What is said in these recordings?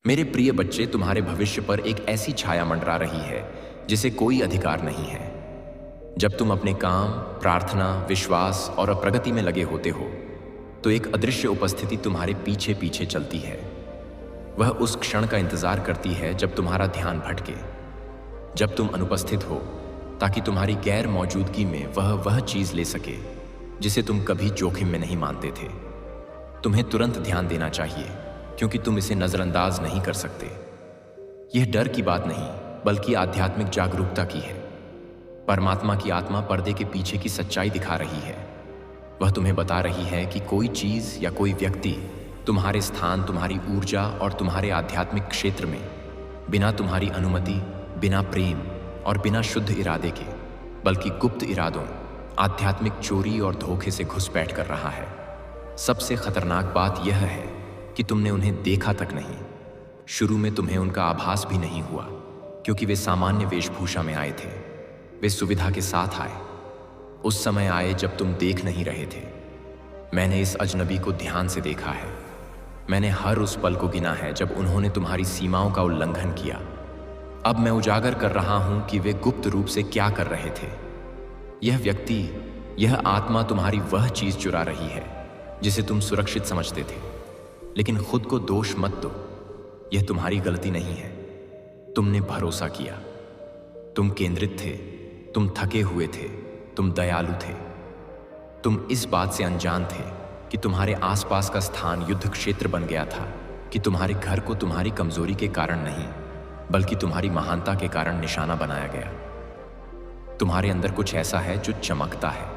मेरे प्रिय बच्चे, तुम्हारे भविष्य पर एक ऐसी छाया मंडरा रही है जिसे कोई अधिकार नहीं है। जब तुम अपने काम, प्रार्थना, विश्वास और प्रगति में लगे होते हो तो एक अदृश्य उपस्थिति तुम्हारे पीछे पीछे चलती है। वह उस क्षण का इंतजार करती है जब तुम्हारा ध्यान भटके, जब तुम अनुपस्थित हो, ताकि तुम्हारी गैर मौजूदगी में वह चीज ले सके जिसे तुम कभी जोखिम में नहीं मानते थे। तुम्हें तुरंत ध्यान देना चाहिए क्योंकि तुम इसे नजरअंदाज नहीं कर सकते। यह डर की बात नहीं बल्कि आध्यात्मिक जागरूकता की है। परमात्मा की आत्मा पर्दे के पीछे की सच्चाई दिखा रही है। वह तुम्हें बता रही है कि कोई चीज या कोई व्यक्ति तुम्हारे स्थान, तुम्हारी ऊर्जा और तुम्हारे आध्यात्मिक क्षेत्र में बिना तुम्हारी अनुमति, बिना प्रेम और बिना शुद्ध इरादे के, बल्कि गुप्त इरादों, आध्यात्मिक चोरी और धोखे से घुसपैठ कर रहा है। सबसे खतरनाक बात यह है कि तुमने उन्हें देखा तक नहीं। शुरू में तुम्हें उनका आभास भी नहीं हुआ क्योंकि वे सामान्य वेशभूषा में आए थे। वे सुविधा के साथ आए। उस समय आए जब तुम देख नहीं रहे थे। मैंने इस अजनबी को ध्यान से देखा है। मैंने हर उस पल को गिना है जब उन्होंने तुम्हारी सीमाओं का उल्लंघन किया। अब मैं उजागर कर रहा हूं कि वे गुप्त रूप से क्या कर रहे थे। यह व्यक्ति, यह आत्मा तुम्हारी वह चीज चुरा रही है जिसे तुम सुरक्षित समझते थे। लेकिन खुद को दोष मत दो, यह तुम्हारी गलती नहीं है। तुमने भरोसा किया, तुम केंद्रित थे, तुम थके हुए थे, तुम दयालु थे। तुम इस बात से अनजान थे कि तुम्हारे आसपास का स्थान युद्ध क्षेत्र बन गया था, कि तुम्हारे घर को तुम्हारी कमजोरी के कारण नहीं बल्कि तुम्हारी महानता के कारण निशाना बनाया गया। तुम्हारे अंदर कुछ ऐसा है जो चमकता है।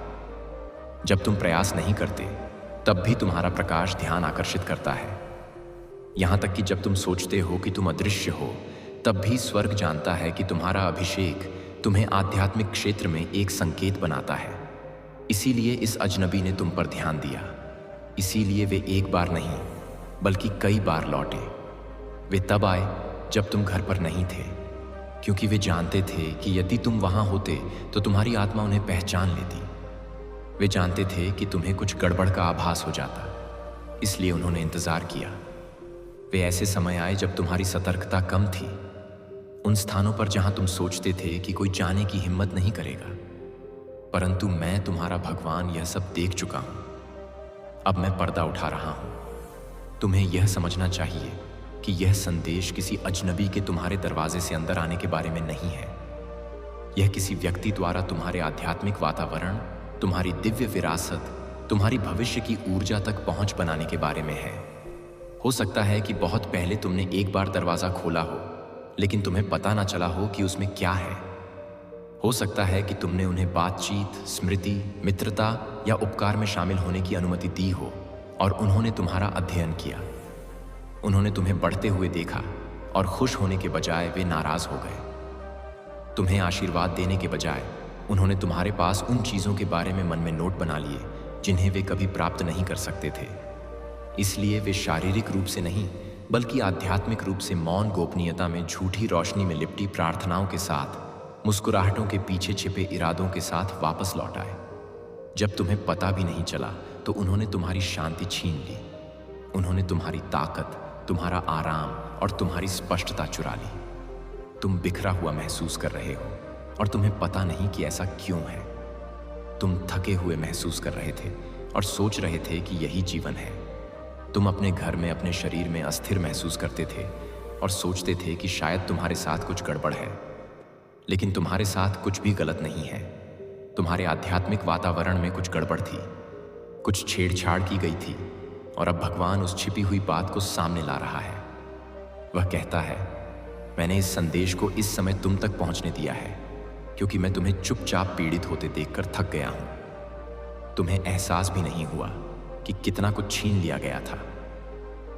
जब तुम प्रयास नहीं करते तब भी तुम्हारा प्रकाश ध्यान आकर्षित करता है। यहां तक कि जब तुम सोचते हो कि तुम अदृश्य हो, तब भी स्वर्ग जानता है कि तुम्हारा अभिषेक तुम्हें आध्यात्मिक क्षेत्र में एक संकेत बनाता है। इसीलिए इस अजनबी ने तुम पर ध्यान दिया। इसीलिए वे एक बार नहीं बल्कि कई बार लौटे। वे तब आए जब तुम घर पर नहीं थे, क्योंकि वे जानते थे कि यदि तुम वहां होते तो तुम्हारी आत्मा उन्हें पहचान लेती। वे जानते थे कि तुम्हें कुछ गड़बड़ का आभास हो जाता, इसलिए उन्होंने इंतजार किया। वे ऐसे समय आए जब तुम्हारी सतर्कता कम थी, उन स्थानों पर जहां तुम सोचते थे कि कोई जाने की हिम्मत नहीं करेगा। परंतु मैं, तुम्हारा भगवान, यह सब देख चुका हूं। अब मैं पर्दा उठा रहा हूं। तुम्हें यह समझना चाहिए कि यह संदेश किसी अजनबी के तुम्हारे दरवाजे से अंदर आने के बारे में नहीं है। यह किसी व्यक्ति द्वारा तुम्हारे आध्यात्मिक वातावरण, तुम्हारी दिव्य विरासत, तुम्हारी भविष्य की ऊर्जा तक पहुंच बनाने के बारे में है। हो सकता है कि बहुत पहले तुमने एक बार दरवाजा खोला हो, लेकिन तुम्हें पता ना चला हो कि उसमें क्या है। हो सकता है कि तुमने उन्हें बातचीत, स्मृति, मित्रता या उपकार में शामिल होने की अनुमति दी हो और उन्होंने तुम्हारा अध्ययन किया। उन्होंने तुम्हें बढ़ते हुए देखा और खुश होने के बजाय वे नाराज हो गए। तुम्हें आशीर्वाद देने के बजाय उन्होंने तुम्हारे पास उन चीजों के बारे में मन में नोट बना लिए जिन्हें वे कभी प्राप्त नहीं कर सकते थे। इसलिए वे शारीरिक रूप से नहीं बल्कि आध्यात्मिक रूप से मौन गोपनीयता में झूठी रोशनी में लिपटी प्रार्थनाओं के साथ, मुस्कुराहटों के पीछे छिपे इरादों के साथ वापस लौट आए। जब तुम्हें पता भी नहीं चला तो उन्होंने तुम्हारी शांति छीन ली। उन्होंने तुम्हारी ताकत, तुम्हारा आराम और तुम्हारी स्पष्टता चुरा ली। तुम बिखरा हुआ महसूस कर रहे हो और तुम्हें पता नहीं कि ऐसा क्यों है। तुम थके हुए महसूस कर रहे थे और सोच रहे थे कि यही जीवन है। तुम अपने घर में, अपने शरीर में अस्थिर महसूस करते थे और सोचते थे कि शायद तुम्हारे साथ कुछ गड़बड़ है। लेकिन तुम्हारे साथ कुछ भी गलत नहीं है। तुम्हारे आध्यात्मिक वातावरण में कुछ गड़बड़ थी, कुछ छेड़छाड़ की गई थी और अब भगवान उस छिपी हुई बात को सामने ला रहा है। वह कहता है, मैंने इस संदेश को इस समय तुम तक पहुंचने दिया है क्योंकि मैं तुम्हें चुपचाप पीड़ित होते देखकर थक गया हूं। तुम्हें एहसास भी नहीं हुआ कि कितना कुछ छीन लिया गया था।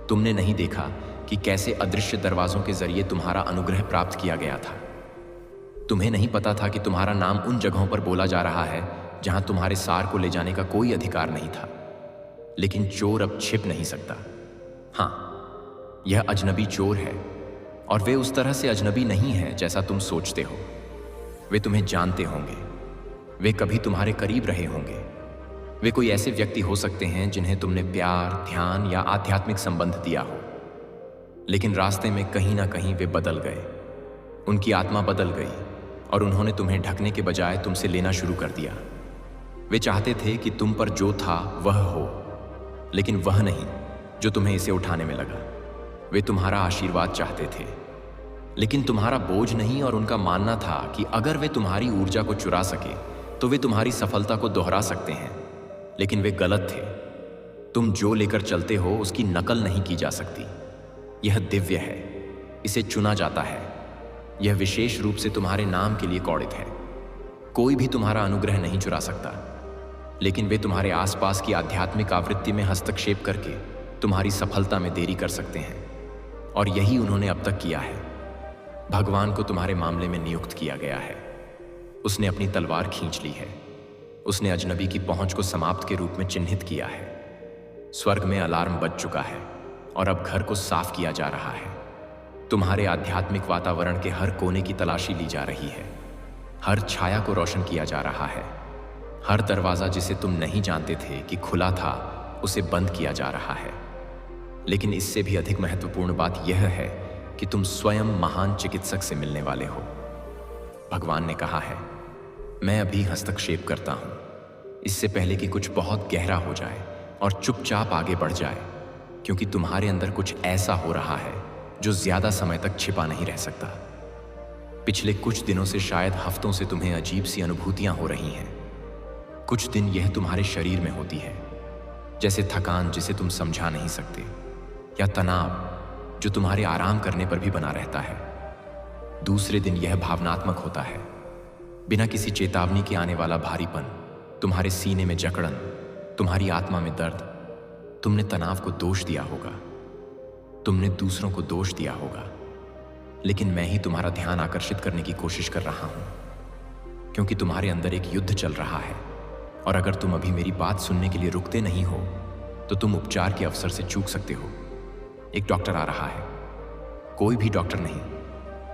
तुमने नहीं देखा कि कैसे अदृश्य दरवाजों के जरिए तुम्हारा अनुग्रह प्राप्त किया गया था। तुम्हें नहीं पता था कि तुम्हारा नाम उन जगहों पर बोला जा रहा है जहां तुम्हारे सार को ले जाने का कोई अधिकार नहीं था। लेकिन चोर अब छिप नहीं सकता। हां, यह अजनबी चोर है और वे उस तरह से अजनबी नहीं है जैसा तुम सोचते हो। वे तुम्हें जानते होंगे, वे कभी तुम्हारे करीब रहे होंगे। वे कोई ऐसे व्यक्ति हो सकते हैं जिन्हें तुमने प्यार, ध्यान या आध्यात्मिक संबंध दिया हो। लेकिन रास्ते में कहीं ना कहीं वे बदल गए। उनकी आत्मा बदल गई और उन्होंने तुम्हें ढकने के बजाय तुमसे लेना शुरू कर दिया। वे चाहते थे कि तुम पर जो था वह हो, लेकिन वह नहीं जो तुम्हें इसे उठाने में लगा। वे तुम्हारा आशीर्वाद चाहते थे, लेकिन तुम्हारा बोझ नहीं। और उनका मानना था कि अगर वे तुम्हारी ऊर्जा को चुरा सके तो वे तुम्हारी सफलता को दोहरा सकते हैं, लेकिन वे गलत थे। तुम जो लेकर चलते हो उसकी नकल नहीं की जा सकती। यह दिव्य है, इसे चुना जाता है। यह विशेष रूप से तुम्हारे नाम के लिए कौड़ित है। कोई भी तुम्हारा अनुग्रह नहीं चुरा सकता, लेकिन वे तुम्हारे आसपास की आध्यात्मिक आवृत्ति में हस्तक्षेप करके तुम्हारी सफलता में देरी कर सकते हैं, और यही उन्होंने अब तक किया है। भगवान को तुम्हारे मामले में नियुक्त किया गया है। उसने अपनी तलवार खींच ली है। उसने अजनबी की पहुंच को समाप्त के रूप में चिन्हित किया है। स्वर्ग में अलार्म बज चुका है और अब घर को साफ किया जा रहा है। तुम्हारे आध्यात्मिक वातावरण के हर कोने की तलाशी ली जा रही है। हर छाया को रोशन किया जा रहा है। हर दरवाजा जिसे तुम नहीं जानते थे कि खुला था, उसे बंद किया जा रहा है। लेकिन इससे भी अधिक महत्वपूर्ण बात यह है कि तुम स्वयं महान चिकित्सक से मिलने वाले हो। भगवान ने कहा है, मैं अभी हस्तक्षेप करता हूं, इससे पहले कि कुछ बहुत गहरा हो जाए और चुपचाप आगे बढ़ जाए, क्योंकि तुम्हारे अंदर कुछ ऐसा हो रहा है जो ज्यादा समय तक छिपा नहीं रह सकता। पिछले कुछ दिनों से, शायद हफ्तों से, तुम्हें अजीब सी अनुभूतियां हो रही हैं। कुछ दिन यह तुम्हारे शरीर में होती है, जैसे थकान जिसे तुम समझा नहीं सकते, या तनाव जो तुम्हारे आराम करने पर भी बना रहता है। दूसरे दिन यह भावनात्मक होता है, बिना किसी चेतावनी के आने वाला भारीपन, तुम्हारे सीने में जकड़न, तुम्हारी आत्मा में दर्द। तुमने तनाव को दोष दिया होगा, तुमने दूसरों को दोष दिया होगा, लेकिन मैं ही तुम्हारा ध्यान आकर्षित करने की कोशिश कर रहा हूं, क्योंकि तुम्हारे अंदर एक युद्ध चल रहा है। और अगर तुम अभी मेरी बात सुनने के लिए रुकते नहीं हो तो तुम उपचार के अवसर से चूक सकते हो। एक डॉक्टर आ रहा है, कोई भी डॉक्टर नहीं,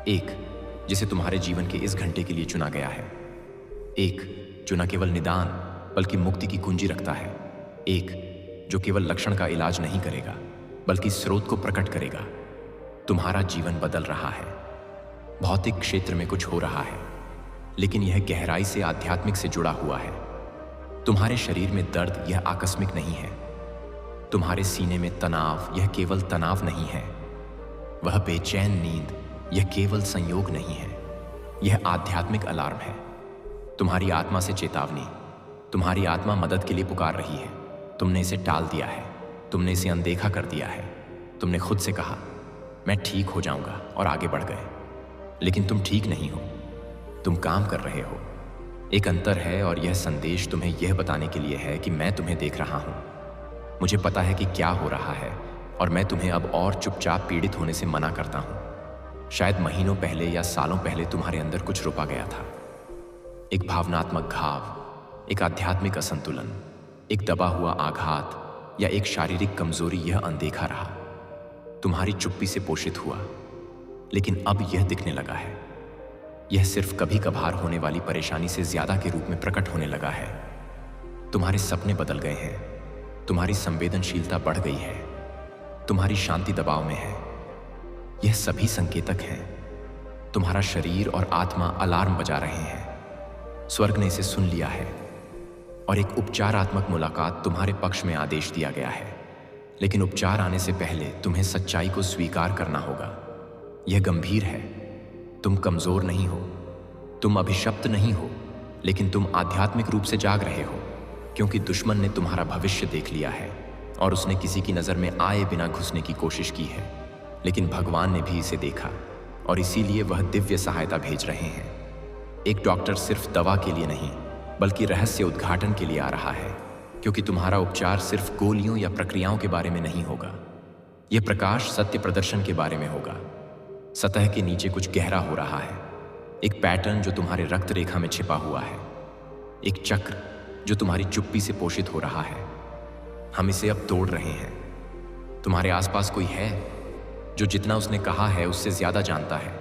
एक जिसे तुम्हारे जीवन के इस घंटे के लिए चुना गया है। एक जो न केवल निदान बल्कि मुक्ति की कुंजी रखता है। एक जो केवल लक्षण का इलाज नहीं करेगा बल्कि स्रोत को प्रकट करेगा। तुम्हारा जीवन बदल रहा है। भौतिक क्षेत्र में कुछ हो रहा है, लेकिन यह गहराई से आध्यात्मिक से जुड़ा हुआ है। तुम्हारे शरीर में दर्द यह आकस्मिक नहीं है। तुम्हारे सीने में तनाव यह केवल तनाव नहीं है। वह बेचैन नींद यह केवल संयोग नहीं है, यह आध्यात्मिक अलार्म है। तुम्हारी आत्मा से चेतावनी। तुम्हारी आत्मा मदद के लिए पुकार रही है। तुमने इसे टाल दिया है, तुमने इसे अनदेखा कर दिया है। तुमने खुद से कहा, मैं ठीक हो जाऊंगा, और आगे बढ़ गए। लेकिन तुम ठीक नहीं हो, तुम काम कर रहे हो। एक अंतर है, और यह संदेश तुम्हें यह बताने के लिए है कि मैं तुम्हें देख रहा हूं। मुझे पता है कि क्या हो रहा है, और मैं तुम्हें अब और चुपचाप पीड़ित होने से मना करता हूं। शायद महीनों पहले या सालों पहले तुम्हारे अंदर कुछ रुपा गया था। एक भावनात्मक घाव, एक आध्यात्मिक असंतुलन, एक दबा हुआ आघात या एक शारीरिक कमजोरी। यह अनदेखा रहा, तुम्हारी चुप्पी से पोषित हुआ, लेकिन अब यह दिखने लगा है। यह सिर्फ कभी कभार होने वाली परेशानी से ज्यादा के रूप में प्रकट होने लगा है। तुम्हारे सपने बदल गए हैं, तुम्हारी संवेदनशीलता बढ़ गई है, तुम्हारी शांति दबाव में है। यह सभी संकेतक हैं। तुम्हारा शरीर और आत्मा अलार्म बजा रहे हैं। स्वर्ग ने इसे सुन लिया है, और एक उपचारात्मक मुलाकात तुम्हारे पक्ष में आदेश दिया गया है। लेकिन उपचार आने से पहले तुम्हें सच्चाई को स्वीकार करना होगा। यह गंभीर है। तुम कमजोर नहीं हो, तुम अभिशप्त नहीं हो, लेकिन तुम आध्यात्मिक रूप से जाग रहे हो, क्योंकि दुश्मन ने तुम्हारा भविष्य देख लिया है और उसने किसी की नजर में आए बिना घुसने की कोशिश की है। लेकिन भगवान ने भी इसे देखा, और इसीलिए वह दिव्य सहायता भेज रहे हैं। एक डॉक्टर सिर्फ दवा के लिए नहीं, बल्कि रहस्य उद्घाटन के लिए आ रहा है, क्योंकि तुम्हारा उपचार सिर्फ गोलियों या प्रक्रियाओं के बारे में नहीं होगा। यह प्रकाश सत्य प्रदर्शन के बारे में होगा। सतह के नीचे कुछ गहरा हो रहा है, एक पैटर्न जो तुम्हारे रक्त रेखा में छिपा हुआ है, एक चक्र जो तुम्हारी चुप्पी से पोषित हो रहा है। हम इसे अब तोड़ रहे हैं। तुम्हारे आसपास कोई है जो जितना उसने कहा है उससे ज्यादा जानता है।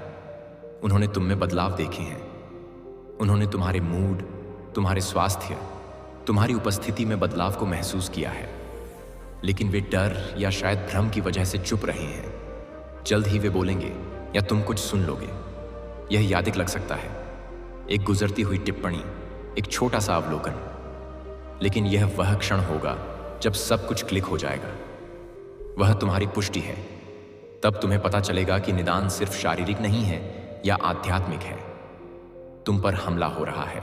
उन्होंने तुम में बदलाव देखे हैं। उन्होंने तुम्हारे मूड, तुम्हारे स्वास्थ्य, तुम्हारी उपस्थिति में बदलाव को महसूस किया है, लेकिन वे डर या शायद भ्रम की वजह से चुप रहे हैं। जल्द ही वे बोलेंगे या तुम कुछ सुन लोगे। यह यादिक लग सकता है, एक गुजरती हुई टिप्पणी, एक छोटा सा अवलोकन, लेकिन यह वह क्षण होगा जब सब कुछ क्लिक हो जाएगा। वह तुम्हारी पुष्टि है। तब तुम्हें पता चलेगा कि निदान सिर्फ शारीरिक नहीं है या आध्यात्मिक है। तुम पर हमला हो रहा है,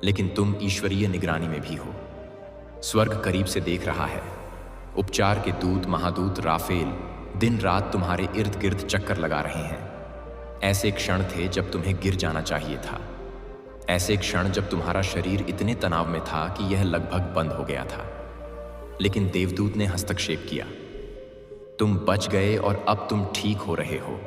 लेकिन तुम ईश्वरीय निगरानी में भी हो। स्वर्ग करीब से देख रहा है। उपचार के दूत महादूत राफेल दिन रात तुम्हारे इर्द गिर्द चक्कर लगा रहे हैं। ऐसे क्षण थे जब तुम्हें गिर जाना चाहिए था। ऐसे क्षण जब तुम्हारा शरीर इतने तनाव में था कि यह लगभग बंद हो गया था, लेकिन देवदूत ने हस्तक्षेप किया। तुम बच गए और अब तुम ठीक हो रहे हो।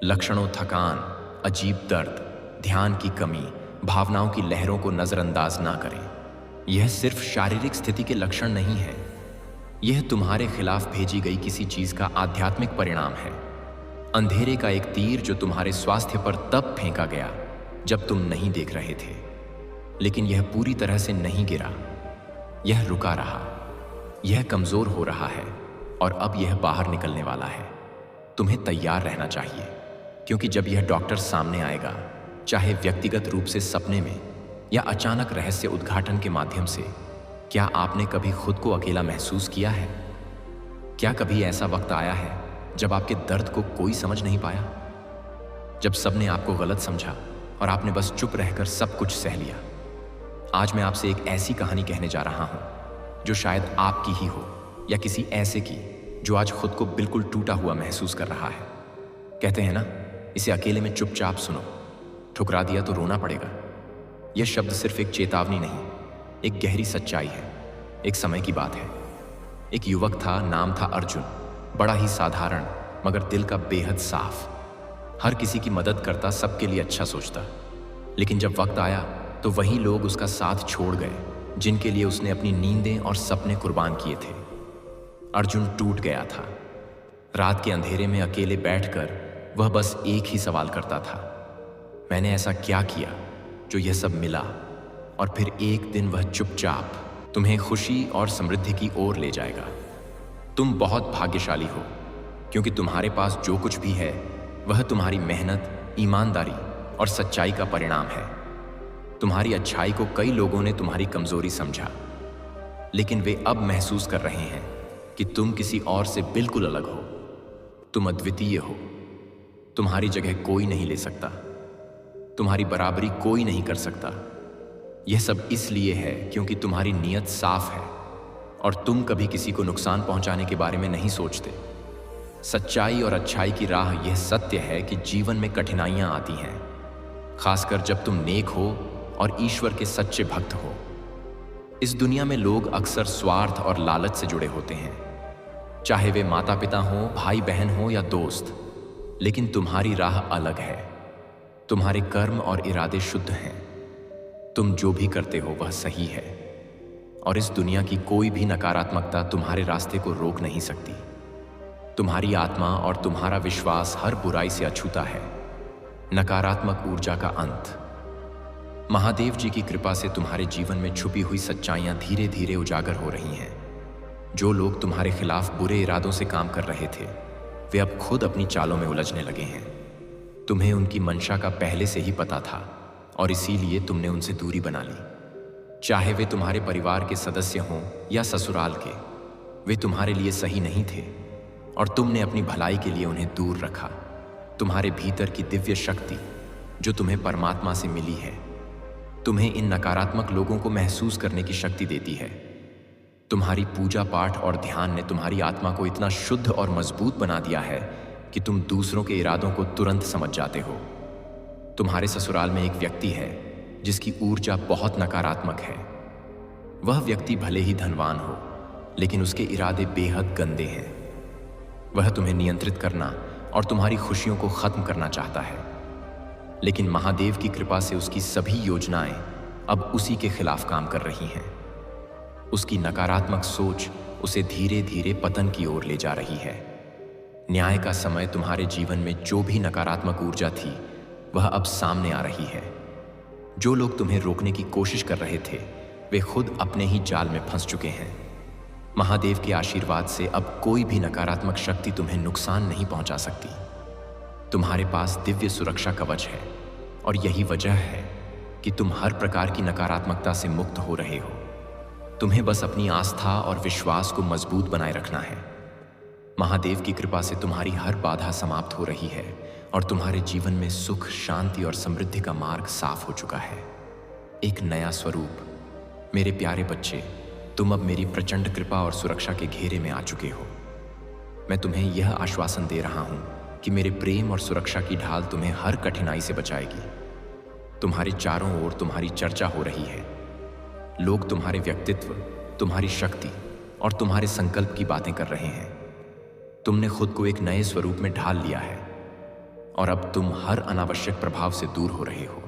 लक्षणों थकान, अजीब दर्द, ध्यान की कमी, भावनाओं की लहरों को नजरअंदाज ना करें। यह सिर्फ शारीरिक स्थिति के लक्षण नहीं है, यह तुम्हारे खिलाफ भेजी गई किसी चीज का आध्यात्मिक परिणाम है। अंधेरे का एक तीर जो तुम्हारे स्वास्थ्य पर तब फेंका गया जब तुम नहीं देख रहे थे, लेकिन यह पूरी तरह से नहीं गिरा। यह रुका रहा, यह कमजोर हो रहा है और अब यह बाहर निकलने वाला है। तुम्हें तैयार रहना चाहिए, क्योंकि जब यह डॉक्टर सामने आएगा, चाहे व्यक्तिगत रूप से सपने में या अचानक रहस्य उद्घाटन के माध्यम से, क्या आपने कभी खुद को अकेला महसूस किया है? क्या कभी ऐसा वक्त आया है जब आपके दर्द को कोई समझ नहीं पाया, जब सबने आपको गलत समझा और आपने बस चुप रहकर सब कुछ सह लिया? आज मैं आपसे एक ऐसी कहानी कहने जा रहा हूं जो शायद आपकी ही हो या किसी ऐसे की जो आज खुद को बिल्कुल टूटा हुआ महसूस कर रहा है। कहते हैं ना, इसे अकेले में चुपचाप सुनो, ठुकरा दिया तो रोना पड़ेगा। यह शब्द सिर्फ एक चेतावनी नहीं, एक गहरी सच्चाई है। एक समय की बात है। एक युवक था, नाम था अर्जुन। बड़ा ही साधारण मगर दिल का बेहद साफ। हर किसी की मदद करता, सबके लिए अच्छा सोचता। लेकिन जब वक्त आया तो वही लोग उसका साथ छोड़ गए जिनके लिए उसने अपनी नींदें और सपने कुर्बान किए थे। अर्जुन टूट गया था। रात के अंधेरे में अकेले बैठकर वह बस एक ही सवाल करता था, मैंने ऐसा क्या किया जो यह सब मिला? और फिर एक दिन वह चुपचाप तुम्हें खुशी और समृद्धि की ओर ले जाएगा। तुम बहुत भाग्यशाली हो, क्योंकि तुम्हारे पास जो कुछ भी है वह तुम्हारी मेहनत, ईमानदारी और सच्चाई का परिणाम है। तुम्हारी अच्छाई को कई लोगों ने तुम्हारी कमजोरी समझा, लेकिन वे अब महसूस कर रहे हैं कि तुम किसी और से बिल्कुल अलग हो। तुम अद्वितीय हो। तुम्हारी जगह कोई नहीं ले सकता, तुम्हारी बराबरी कोई नहीं कर सकता। यह सब इसलिए है क्योंकि तुम्हारी नीयत साफ है और तुम कभी किसी को नुकसान पहुंचाने के बारे में नहीं सोचते। सच्चाई और अच्छाई की राह यह सत्य है कि जीवन में कठिनाइयां आती हैं, खासकर जब तुम नेक हो और ईश्वर के सच्चे भक्त हो। इस दुनिया में लोग अक्सर स्वार्थ और लालच से जुड़े होते हैं, चाहे वे माता पिता हों, भाई बहन हो या दोस्त। लेकिन तुम्हारी राह अलग है। तुम्हारे कर्म और इरादे शुद्ध हैं। तुम जो भी करते हो वह सही है, और इस दुनिया की कोई भी नकारात्मकता तुम्हारे रास्ते को रोक नहीं सकती। तुम्हारी आत्मा और तुम्हारा विश्वास हर बुराई से अछूता है। नकारात्मक ऊर्जा का अंत। महादेव जी की कृपा से तुम्हारे जीवन में छुपी हुई सच्चाइयां धीरे धीरे उजागर हो रही हैं। जो लोग तुम्हारे खिलाफ बुरे इरादों से काम कर रहे थे, वे अब खुद अपनी चालों में उलझने लगे हैं। तुम्हें उनकी मंशा का पहले से ही पता था और इसीलिए तुमने उनसे दूरी बना ली। चाहे वे तुम्हारे परिवार के सदस्य हों या ससुराल के, वे तुम्हारे लिए सही नहीं थे और तुमने अपनी भलाई के लिए उन्हें दूर रखा। तुम्हारे भीतर की दिव्य शक्ति जो तुम्हें परमात्मा से मिली है, तुम्हें इन नकारात्मक लोगों को महसूस करने की शक्ति देती है। तुम्हारी पूजा पाठ और ध्यान ने तुम्हारी आत्मा को इतना शुद्ध और मजबूत बना दिया है कि तुम दूसरों के इरादों को तुरंत समझ जाते हो। तुम्हारे ससुराल में एक व्यक्ति है जिसकी ऊर्जा बहुत नकारात्मक है। वह व्यक्ति भले ही धनवान हो, लेकिन उसके इरादे बेहद गंदे हैं। वह तुम्हें नियंत्रित करना और तुम्हारी खुशियों को खत्म करना चाहता है, लेकिन महादेव की कृपा से उसकी सभी योजनाएं अब उसी के खिलाफ काम कर रही हैं। उसकी नकारात्मक सोच उसे धीरे धीरे पतन की ओर ले जा रही है। न्याय का समय तुम्हारे जीवन में जो भी नकारात्मक ऊर्जा थी, वह अब सामने आ रही है। जो लोग तुम्हें रोकने की कोशिश कर रहे थे, वे खुद अपने ही जाल में फंस चुके हैं। महादेव के आशीर्वाद से अब कोई भी नकारात्मक शक्ति तुम्हें नुकसान नहीं पहुंचा सकती। तुम्हारे पास दिव्य सुरक्षा कवच है और यही वजह है कि तुम हर प्रकार की नकारात्मकता से मुक्त हो रहे हो। तुम्हें बस अपनी आस्था और विश्वास को मजबूत बनाए रखना है। महादेव की कृपा से तुम्हारी हर बाधा समाप्त हो रही है और तुम्हारे जीवन में सुख, शांति और समृद्धि का मार्ग साफ हो चुका है। एक नया स्वरूप। मेरे प्यारे बच्चे, तुम अब मेरी प्रचंड कृपा और सुरक्षा के घेरे में आ चुके हो। मैं तुम्हें यह आश्वासन दे रहा हूं कि मेरे प्रेम और सुरक्षा की ढाल तुम्हें हर कठिनाई से बचाएगी। तुम्हारे चारों ओर तुम्हारी चर्चा हो रही है। लोग तुम्हारे व्यक्तित्व, तुम्हारी शक्ति और तुम्हारे संकल्प की बातें कर रहे हैं। तुमने खुद को एक नए स्वरूप में ढाल लिया है और अब तुम हर अनावश्यक प्रभाव से दूर हो रहे हो।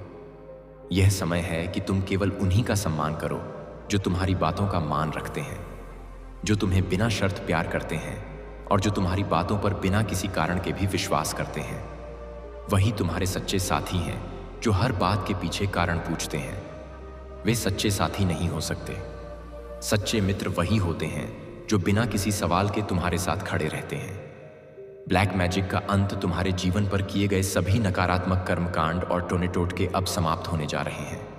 यह समय है कि तुम केवल उन्हीं का सम्मान करो जो तुम्हारी बातों का मान रखते हैं, जो तुम्हें बिना शर्त प्यार करते हैं और जो तुम्हारी बातों पर बिना किसी कारण के भी विश्वास करते हैं। वही तुम्हारे सच्चे साथी हैं जो हर बात के पीछे कारण पूछते हैं। वे सच्चे साथी नहीं हो सकते। सच्चे मित्र वही होते हैं जो बिना किसी सवाल के तुम्हारे साथ खड़े रहते हैं। ब्लैक मैजिक का अंत तुम्हारे जीवन पर किए गए सभी नकारात्मक कर्मकांड और टोने-टोटके अब समाप्त होने जा रहे हैं।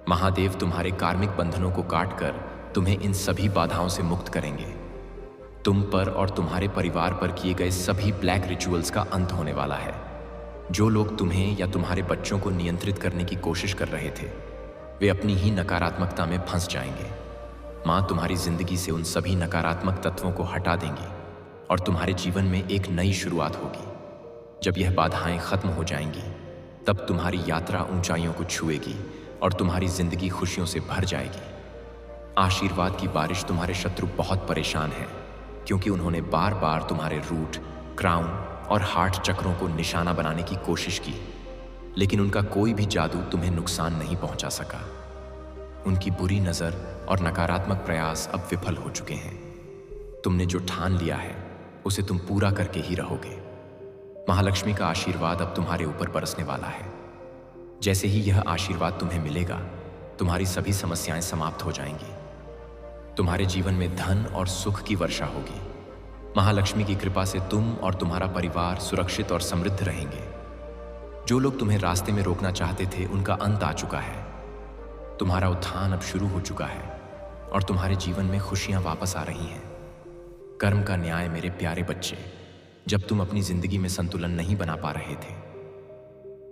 महादेव तुम्हारे कार्मिक बंधनों को काटकर तुम्हें इन सभी बाधाओं से मुक्त करेंगे। तुम पर और तुम्हारे परिवार पर किए गए सभी ब्लैक रिचुअल्स का अंत होने वाला है। जो लोग तुम्हें या तुम्हारे बच्चों को नियंत्रित करने की कोशिश कर रहे थे, वे अपनी ही नकारात्मकता में फंस जाएंगे। माँ तुम्हारी जिंदगी से उन सभी नकारात्मक तत्वों को हटा देंगी और तुम्हारे जीवन में एक नई शुरुआत होगी। जब यह बाधाएं खत्म हो जाएंगी, तब तुम्हारी यात्रा ऊंचाइयों को छुएगी और तुम्हारी जिंदगी खुशियों से भर जाएगी। आशीर्वाद की बारिश। तुम्हारे शत्रु बहुत परेशान हैं क्योंकि उन्होंने बार बार तुम्हारे रूट, क्राउन और हार्ट चक्रों को निशाना बनाने की कोशिश की, लेकिन उनका कोई भी जादू तुम्हें नुकसान नहीं पहुंचा सका। उनकी बुरी नज़र और नकारात्मक प्रयास अब विफल हो चुके हैं। तुमने जो ठान लिया है उसे तुम पूरा करके ही रहोगे। महालक्ष्मी का आशीर्वाद अब तुम्हारे ऊपर बरसने वाला है। जैसे ही यह आशीर्वाद तुम्हें मिलेगा, तुम्हारी सभी समस्याएं समाप्त हो जाएंगी। तुम्हारे जीवन में धन और सुख की वर्षा होगी। महालक्ष्मी की कृपा से तुम और तुम्हारा परिवार सुरक्षित और समृद्ध रहेंगे। जो लोग तुम्हें रास्ते में रोकना चाहते थे, उनका अंत आ चुका है। तुम्हारा उत्थान अब शुरू हो चुका है और तुम्हारे जीवन में खुशियां वापस आ रही हैं। कर्म का न्याय। मेरे प्यारे बच्चे, जब तुम अपनी जिंदगी में संतुलन नहीं बना पा रहे थे,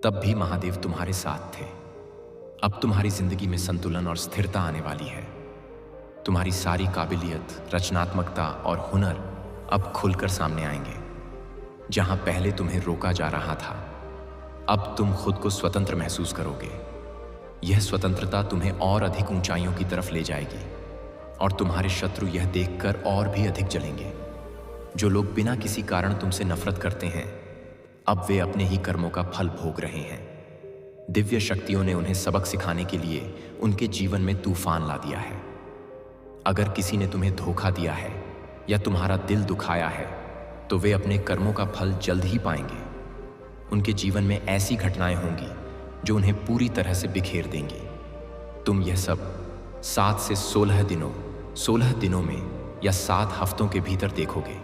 तब भी महादेव तुम्हारे साथ थे। अब तुम्हारी जिंदगी में संतुलन और स्थिरता आने वाली है। तुम्हारी सारी काबिलियत, रचनात्मकता और हुनर अब खुलकर सामने आएंगे। जहां पहले तुम्हें रोका जा रहा था, अब तुम खुद को स्वतंत्र महसूस करोगे। यह स्वतंत्रता तुम्हें और अधिक ऊंचाइयों की तरफ ले जाएगी और तुम्हारे शत्रु यह देखकर और भी अधिक जलेंगे। जो लोग बिना किसी कारण तुमसे नफरत करते हैं, अब वे अपने ही कर्मों का फल भोग रहे हैं। दिव्य शक्तियों ने उन्हें सबक सिखाने के लिए उनके जीवन में तूफान ला दिया है। अगर किसी ने तुम्हें धोखा दिया है या तुम्हारा दिल दुखाया है, तो वे अपने कर्मों का फल जल्द ही पाएंगे। उनके जीवन में ऐसी घटनाएं होंगी जो उन्हें पूरी तरह से बिखेर देंगी। तुम यह सब 7 से 16 दिनों में या 7 हफ्तों के भीतर देखोगे।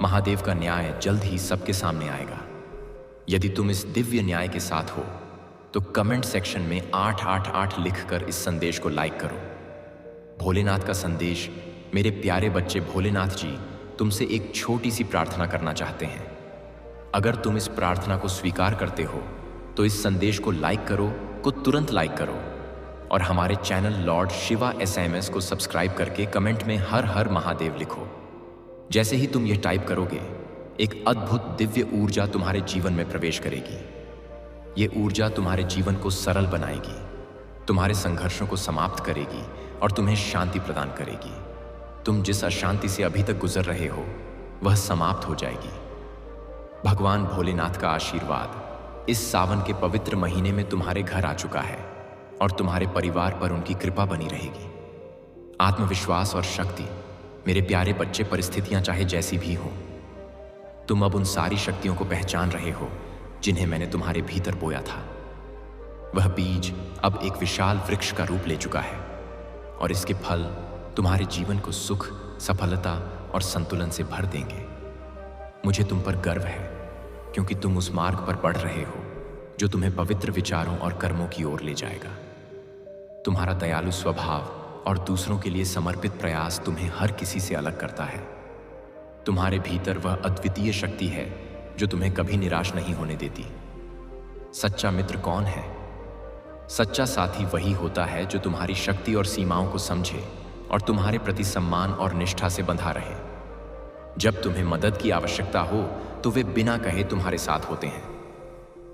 महादेव का न्याय जल्द ही सबके सामने आएगा। यदि तुम इस दिव्य न्याय के साथ हो, तो कमेंट सेक्शन में 888 लिखकर इस संदेश को लाइक करो। भोलेनाथ का संदेश। मेरे प्यारे बच्चे, भोलेनाथ जी तुमसे एक छोटी सी प्रार्थना करना चाहते हैं। अगर तुम इस प्रार्थना को स्वीकार करते हो, तो इस संदेश को लाइक करो, तुरंत लाइक करो और हमारे चैनल लॉर्ड शिवा SMS को सब्सक्राइब करके कमेंट में हर हर महादेव लिखो। जैसे ही तुम यह टाइप करोगे, एक अद्भुत दिव्य ऊर्जा तुम्हारे जीवन में प्रवेश करेगी। ये ऊर्जा तुम्हारे जीवन को सरल बनाएगी, तुम्हारे संघर्षों को समाप्त करेगी और तुम्हें शांति प्रदान करेगी। तुम जिस अशांति से अभी तक गुजर रहे हो, वह समाप्त हो जाएगी। भगवान भोलेनाथ का आशीर्वाद इस सावन के पवित्र महीने में तुम्हारे घर आ चुका है और तुम्हारे परिवार पर उनकी कृपा बनी रहेगी। आत्मविश्वास और शक्ति। मेरे प्यारे बच्चे, परिस्थितियां चाहे जैसी भी हो, तुम अब उन सारी शक्तियों को पहचान रहे हो जिन्हें मैंने तुम्हारे भीतर बोया था। वह बीज अब एक विशाल वृक्ष का रूप ले चुका है और इसके फल तुम्हारे जीवन को सुख, सफलता और संतुलन से भर देंगे। मुझे तुम पर गर्व है क्योंकि तुम उस मार्ग पर बढ़ रहे हो जो तुम्हें पवित्र विचारों और कर्मों की ओर ले जाएगा। तुम्हारा दयालु स्वभाव और दूसरों के लिए समर्पित प्रयास तुम्हें हर किसी से अलग करता है। तुम्हारे भीतर वह अद्वितीय शक्ति है जो तुम्हें कभी निराश नहीं होने देती। सच्चा मित्र कौन है? सच्चा साथी वही होता है जो तुम्हारी शक्ति और सीमाओं को समझे और तुम्हारे प्रति सम्मान और निष्ठा से बंधा रहे। जब तुम्हें मदद की आवश्यकता हो तो वे बिना कहे तुम्हारे साथ होते हैं।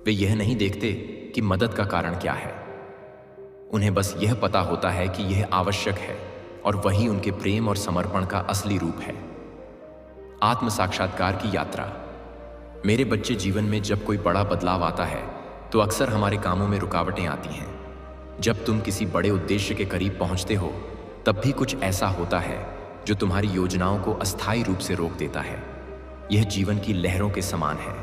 वे यह नहीं देखते कि मदद का कारण क्या है, उन्हें बस यह पता होता है कि यह आवश्यक है और वही उनके प्रेम और समर्पण का असली रूप है। आत्म साक्षात्कार की यात्रा। मेरे बच्चे, जीवन में जब कोई बड़ा बदलाव आता है तो अक्सर हमारे कामों में रुकावटें आती हैं। जब तुम किसी बड़े उद्देश्य के करीब पहुंचते हो तब भी कुछ ऐसा होता है जो तुम्हारी योजनाओं को अस्थायी रूप से रोक देता है। यह जीवन की लहरों के समान है,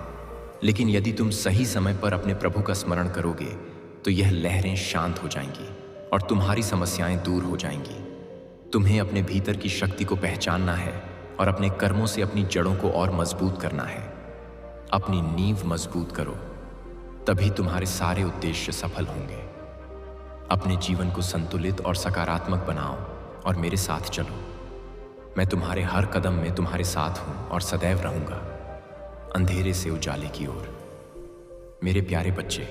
लेकिन यदि तुम सही समय पर अपने प्रभु का स्मरण करोगे तो यह लहरें शांत हो जाएंगी और तुम्हारी समस्याएं दूर हो जाएंगी। तुम्हें अपने भीतर की शक्ति को पहचानना है और अपने कर्मों से अपनी जड़ों को और मजबूत करना है। अपनी नींव मजबूत करो, तभी तुम्हारे सारे उद्देश्य सफल होंगे। अपने जीवन को संतुलित और सकारात्मक बनाओ और मेरे साथ चलो। मैं तुम्हारे हर कदम में तुम्हारे साथ हूं और सदैव रहूंगा, अंधेरे से उजाले की ओर। मेरे प्यारे बच्चे,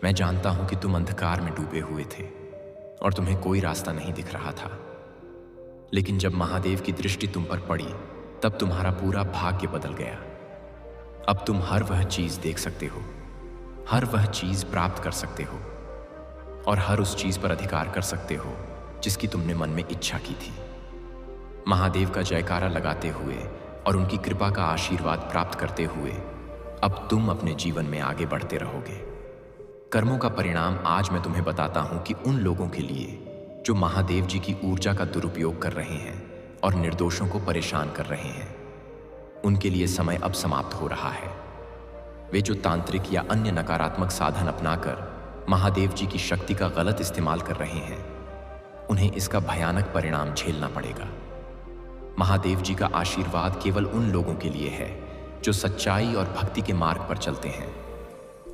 मैं जानता हूं कि तुम अंधकार में डूबे हुए थे और तुम्हें कोई रास्ता नहीं दिख रहा था, लेकिन जब महादेव की दृष्टि तुम पर पड़ी तब तुम्हारा पूरा भाग्य बदल गया। अब तुम हर वह चीज देख सकते हो, हर वह चीज प्राप्त कर सकते हो और हर उस चीज पर अधिकार कर सकते हो जिसकी तुमने मन में इच्छा की थी। महादेव का जयकारा लगाते हुए और उनकी कृपा का आशीर्वाद प्राप्त करते हुए अब तुम अपने जीवन में आगे बढ़ते रहोगे। कर्मों का परिणाम आज मैं तुम्हें बताता हूं कि उन लोगों के लिए जो महादेव जी की ऊर्जा का दुरुपयोग कर रहे हैं और निर्दोषों को परेशान कर रहे हैं, उनके लिए समय अब समाप्त हो रहा है। वे जो तांत्रिक या अन्य नकारात्मक साधन अपनाकर महादेव जी की शक्ति का गलत इस्तेमाल कर रहे हैं, उन्हें इसका भयानक परिणाम झेलना पड़ेगा। महादेव जी का आशीर्वाद केवल उन लोगों के लिए है जो सच्चाई और भक्ति के मार्ग पर चलते हैं।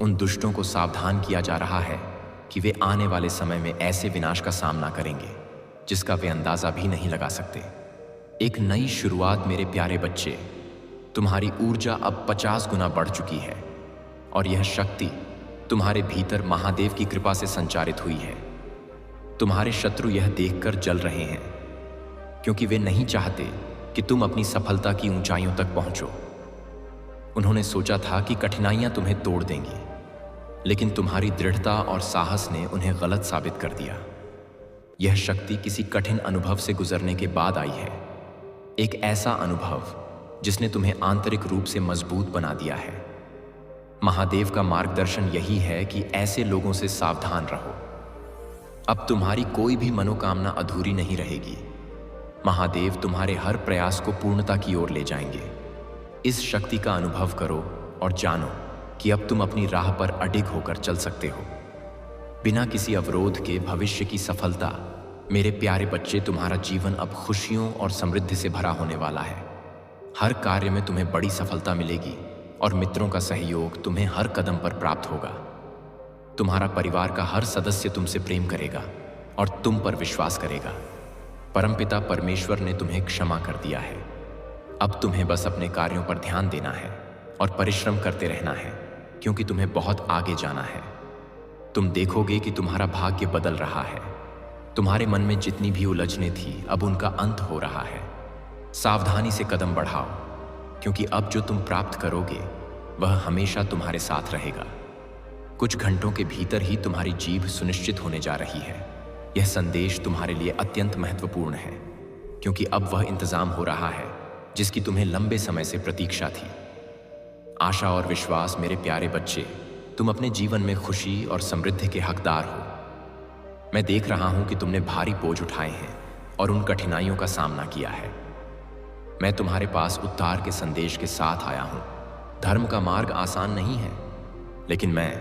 उन दुष्टों को सावधान किया जा रहा है कि वे आने वाले समय में ऐसे विनाश का सामना करेंगे जिसका वे अंदाजा भी नहीं लगा सकते। एक नई शुरुआत मेरे प्यारे बच्चे, तुम्हारी ऊर्जा अब 50 गुना बढ़ चुकी है और यह शक्ति तुम्हारे भीतर महादेव की कृपा से संचारित हुई है। तुम्हारे शत्रु यह देखकर जल रहे हैं क्योंकि वे नहीं चाहते कि तुम अपनी सफलता की ऊंचाइयों तक पहुंचो। उन्होंने सोचा था कि कठिनाइयां तुम्हें तोड़ देंगी, लेकिन तुम्हारी दृढ़ता और साहस ने उन्हें गलत साबित कर दिया। यह शक्ति किसी कठिन अनुभव से गुजरने के बाद आई है, एक ऐसा अनुभव जिसने तुम्हें आंतरिक रूप से मजबूत बना दिया है। महादेव का मार्गदर्शन यही है कि ऐसे लोगों से सावधान रहो। अब तुम्हारी कोई भी मनोकामना अधूरी नहीं रहेगी। महादेव तुम्हारे हर प्रयास को पूर्णता की ओर ले जाएंगे। इस शक्ति का अनुभव करो और जानो कि अब तुम अपनी राह पर अडिग होकर चल सकते हो, बिना किसी अवरोध के भविष्य की सफलता। मेरे प्यारे बच्चे, तुम्हारा जीवन अब खुशियों और समृद्धि से भरा होने वाला है। हर कार्य में तुम्हें बड़ी सफलता मिलेगी और मित्रों का सहयोग तुम्हें हर कदम पर प्राप्त होगा। तुम्हारा परिवार का हर सदस्य तुमसे प्रेम करेगा और तुम पर विश्वास करेगा। परमपिता परमेश्वर ने तुम्हें क्षमा कर दिया है। अब तुम्हें बस अपने कार्यों पर ध्यान देना है और परिश्रम करते रहना है, क्योंकि तुम्हें बहुत आगे जाना है। तुम देखोगे कि तुम्हारा भाग्य बदल रहा है। तुम्हारे मन में जितनी भी उलझनें थी, अब उनका अंत हो रहा है। सावधानी से कदम बढ़ाओ, क्योंकि अब जो तुम प्राप्त करोगे वह हमेशा तुम्हारे साथ रहेगा। कुछ घंटों के भीतर ही तुम्हारी जीभ सुनिश्चित होने जा रही है। यह संदेश तुम्हारे लिए अत्यंत महत्वपूर्ण है, क्योंकि अब वह इंतजाम हो रहा है जिसकी तुम्हें लंबे समय से प्रतीक्षा थी। आशा और विश्वास, मेरे प्यारे बच्चे, तुम अपने जीवन में खुशी और समृद्धि के हकदार हो। मैं देख रहा हूं कि तुमने भारी बोझ उठाए हैं और उन कठिनाइयों का सामना किया है। मैं तुम्हारे पास उद्धार के संदेश के साथ आया हूं। धर्म का मार्ग आसान नहीं है, लेकिन मैं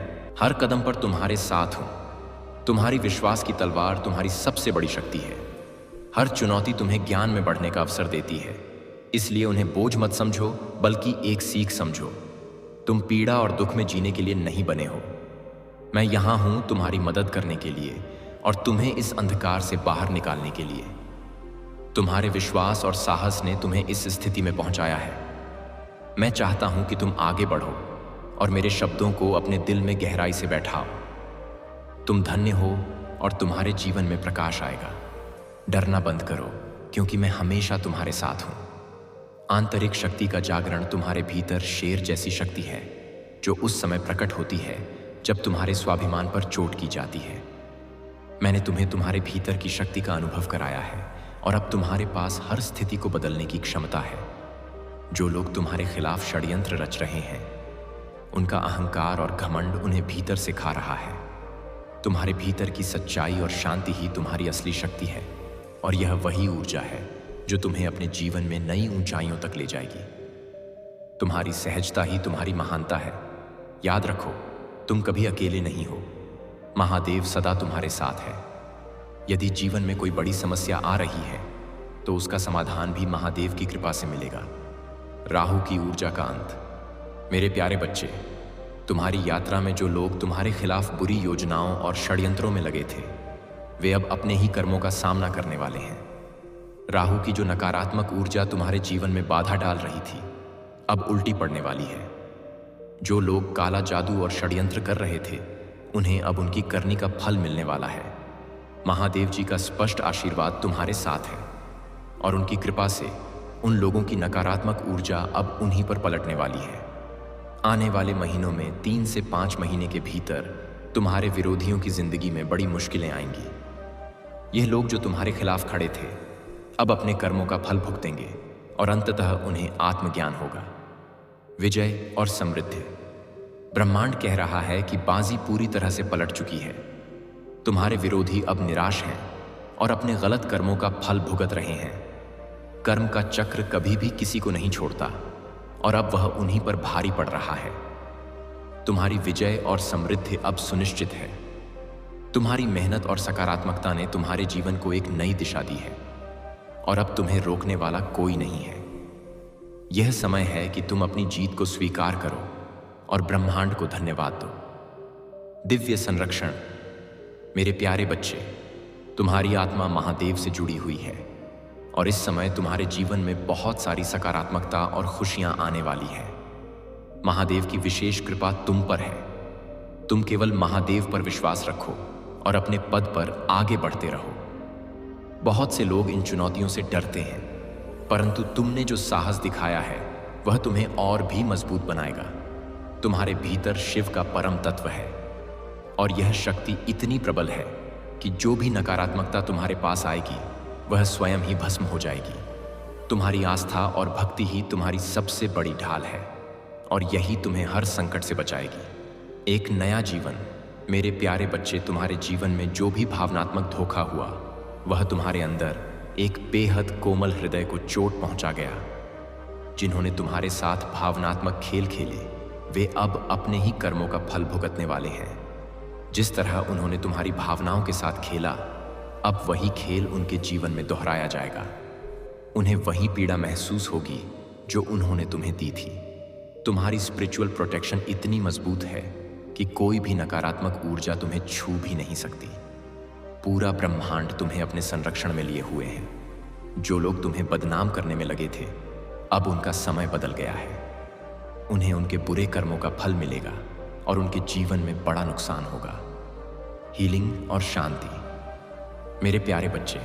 हर कदम पर तुम्हारे साथ हूं। तुम्हारी विश्वास की तलवार तुम्हारी सबसे बड़ी शक्ति है। हर चुनौती तुम्हें ज्ञान में बढ़ने का अवसर देती है, इसलिए उन्हें बोझ मत समझो, बल्कि एक सीख समझो। तुम पीड़ा और दुख में जीने के लिए नहीं बने हो। मैं यहाँ हूँ तुम्हारी मदद करने के लिए और तुम्हें इस अंधकार से बाहर निकालने के लिए। तुम्हारे विश्वास और साहस ने तुम्हें इस स्थिति में पहुंचाया है। मैं चाहता हूं कि तुम आगे बढ़ो और मेरे शब्दों को अपने दिल में गहराई से बैठाओ। तुम धन्य हो और तुम्हारे जीवन में प्रकाश आएगा। डरना बंद करो, क्योंकि मैं हमेशा तुम्हारे साथ हूं। आंतरिक शक्ति का जागरण तुम्हारे भीतर शेर जैसी शक्ति है, जो उस समय प्रकट होती है जब तुम्हारे स्वाभिमान पर चोट की जाती है। मैंने तुम्हें तुम्हारे भीतर की शक्ति का अनुभव कराया है और अब तुम्हारे पास हर स्थिति को बदलने की क्षमता है। जो लोग तुम्हारे खिलाफ षड्यंत्र रच रहे हैं, उनका अहंकार और घमंड उन्हें भीतर से खा रहा है। तुम्हारे भीतर की सच्चाई और शांति ही तुम्हारी असली शक्ति है, और यह वही ऊर्जा है जो तुम्हें अपने जीवन में नई ऊंचाइयों तक ले जाएगी। तुम्हारी सहजता ही तुम्हारी महानता है। याद रखो, तुम कभी अकेले नहीं हो। महादेव सदा तुम्हारे साथ है। यदि जीवन में कोई बड़ी समस्या आ रही है, तो उसका समाधान भी महादेव की कृपा से मिलेगा। राहु की ऊर्जा का अंत। मेरे प्यारे बच्चे, तुम्हारी यात्रा में जो लोग तुम्हारे खिलाफ बुरी योजनाओं और षड्यंत्रों में लगे थे, वे अब अपने ही कर्मों का सामना करने वाले हैं। राहु की जो नकारात्मक ऊर्जा तुम्हारे जीवन में बाधा डाल रही थी, अब उल्टी पड़ने वाली है। जो लोग काला जादू और षड्यंत्र कर रहे थे, उन्हें अब उनकी करनी का फल मिलने वाला है। महादेव जी का स्पष्ट आशीर्वाद तुम्हारे साथ है, और उनकी कृपा से उन लोगों की नकारात्मक ऊर्जा अब उन्हीं पर पलटने वाली है। आने वाले महीनों में 3 से 5 महीने के भीतर तुम्हारे विरोधियों की जिंदगी में बड़ी मुश्किलें आएंगी। यह लोग जो तुम्हारे खिलाफ खड़े थे, अब अपने कर्मों का फल भुगतेंगे और अंततः उन्हें आत्मज्ञान होगा। विजय और समृद्धि। ब्रह्मांड कह रहा है कि बाजी पूरी तरह से पलट चुकी है। तुम्हारे विरोधी अब निराश हैं और अपने गलत कर्मों का फल भुगत रहे हैं। कर्म का चक्र कभी भी किसी को नहीं छोड़ता, और अब वह उन्हीं पर भारी पड़ रहा है। तुम्हारी विजय और समृद्धि अब सुनिश्चित है। तुम्हारी मेहनत और सकारात्मकता ने तुम्हारे जीवन को एक नई दिशा दी है, और अब तुम्हें रोकने वाला कोई नहीं है। यह समय है कि तुम अपनी जीत को स्वीकार करो और ब्रह्मांड को धन्यवाद दो। दिव्य संरक्षण। मेरे प्यारे बच्चे, तुम्हारी आत्मा महादेव से जुड़ी हुई है, और इस समय तुम्हारे जीवन में बहुत सारी सकारात्मकता और खुशियां आने वाली है। महादेव की विशेष कृपा तुम पर है। तुम केवल महादेव पर विश्वास रखो और अपने पद पर आगे बढ़ते रहो। बहुत से लोग इन चुनौतियों से डरते हैं, परंतु तुमने जो साहस दिखाया है, वह तुम्हें और भी मजबूत बनाएगा। तुम्हारे भीतर शिव का परम तत्व है, और यह शक्ति इतनी प्रबल है कि जो भी नकारात्मकता तुम्हारे पास आएगी, वह स्वयं ही भस्म हो जाएगी। तुम्हारी आस्था और भक्ति ही तुम्हारी सबसे बड़ी ढाल है, और यही तुम्हें हर संकट से बचाएगी। एक नया जीवन। मेरे प्यारे बच्चे, तुम्हारे जीवन में जो भी भावनात्मक धोखा हुआ, वह तुम्हारे अंदर एक बेहद कोमल हृदय को चोट पहुंचा गया। जिन्होंने तुम्हारे साथ भावनात्मक खेल खेले, वे अब अपने ही कर्मों का फल भुगतने वाले हैं। जिस तरह उन्होंने तुम्हारी भावनाओं के साथ खेला, अब वही खेल उनके जीवन में दोहराया जाएगा। उन्हें वही पीड़ा महसूस होगी जो उन्होंने तुम्हें दी थी। तुम्हारी स्पिरिचुअल प्रोटेक्शन इतनी मजबूत है कि कोई भी नकारात्मक ऊर्जा तुम्हें छू भी नहीं सकती। पूरा ब्रह्मांड तुम्हें अपने संरक्षण में लिए हुए हैं। जो लोग तुम्हें बदनाम करने में लगे थे, अब उनका समय बदल गया है। उन्हें उनके बुरे कर्मों का फल मिलेगा और उनके जीवन में बड़ा नुकसान होगा। हीलिंग और शांति। मेरे प्यारे बच्चे,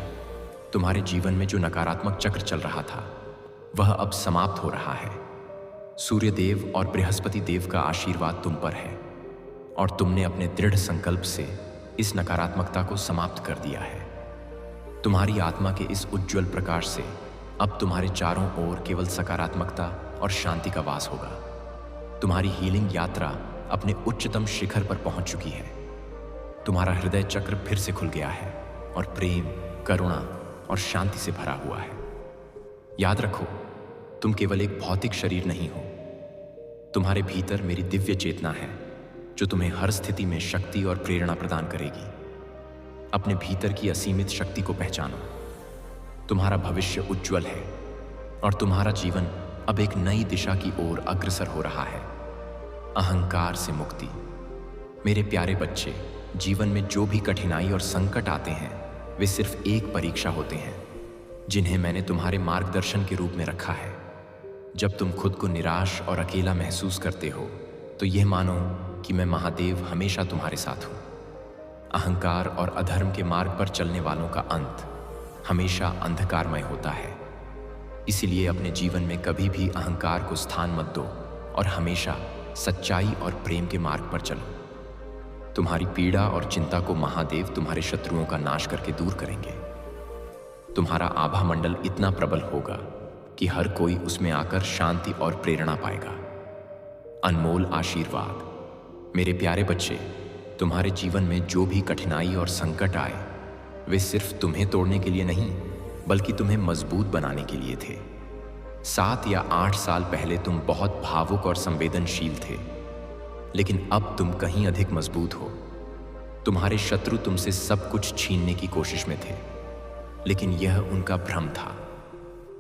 तुम्हारे जीवन में जो नकारात्मक चक्र चल रहा था, वह अब समाप्त हो रहा है। सूर्य देव और बृहस्पति देव का आशीर्वाद तुम पर है, और तुमने अपने दृढ़ संकल्प से इस नकारात्मकता को समाप्त कर दिया है। तुम्हारी आत्मा के इस उज्जवल प्रकाश से अब तुम्हारे चारों ओर केवल सकारात्मकता और शांति का वास होगा। तुम्हारी हीलिंग यात्रा अपने उच्चतम शिखर पर पहुंच चुकी है। तुम्हारा हृदय चक्र फिर से खुल गया है और प्रेम, करुणा और शांति से भरा हुआ है। याद रखो, तुम केवल एक भौतिक शरीर नहीं हो। तुम्हारे भीतर मेरी दिव्य चेतना है, जो तुम्हें हर स्थिति में शक्ति और प्रेरणा प्रदान करेगी। अपने भीतर की असीमित शक्ति को पहचानो। तुम्हारा भविष्य उज्जवल है और तुम्हारा जीवन अब एक नई दिशा की ओर अग्रसर हो रहा है। अहंकार से मुक्ति। मेरे प्यारे बच्चे, जीवन में जो भी कठिनाई और संकट आते हैं वे सिर्फ एक परीक्षा होते हैं जिन्हें मैंने तुम्हारे मार्गदर्शन के रूप में रखा है। जब तुम खुद को निराश और अकेला महसूस करते हो तो यह मानो कि मैं महादेव हमेशा तुम्हारे साथ हूँ। अहंकार और अधर्म के मार्ग पर चलने वालों का अंत हमेशा अंधकारमय होता है। इसलिए अपने जीवन में कभी भी अहंकार को स्थान मत दो और हमेशा सच्चाई और प्रेम के मार्ग पर चलो। तुम्हारी पीड़ा और चिंता को महादेव तुम्हारे शत्रुओं का नाश करके दूर करेंगे। तुम्हारा आभा मंडल इतना प्रबल होगा कि हर कोई उसमें आकर शांति और प्रेरणा पाएगा। अनमोल आशीर्वाद। मेरे प्यारे बच्चे, तुम्हारे जीवन में जो भी कठिनाई और संकट आए वे सिर्फ तुम्हें तोड़ने के लिए नहीं बल्कि तुम्हें मजबूत बनाने के लिए थे। 7 या 8 साल पहले तुम बहुत भावुक और संवेदनशील थे, लेकिन अब तुम कहीं अधिक मजबूत हो। तुम्हारे शत्रु तुमसे सब कुछ छीनने की कोशिश में थे, लेकिन यह उनका भ्रम था।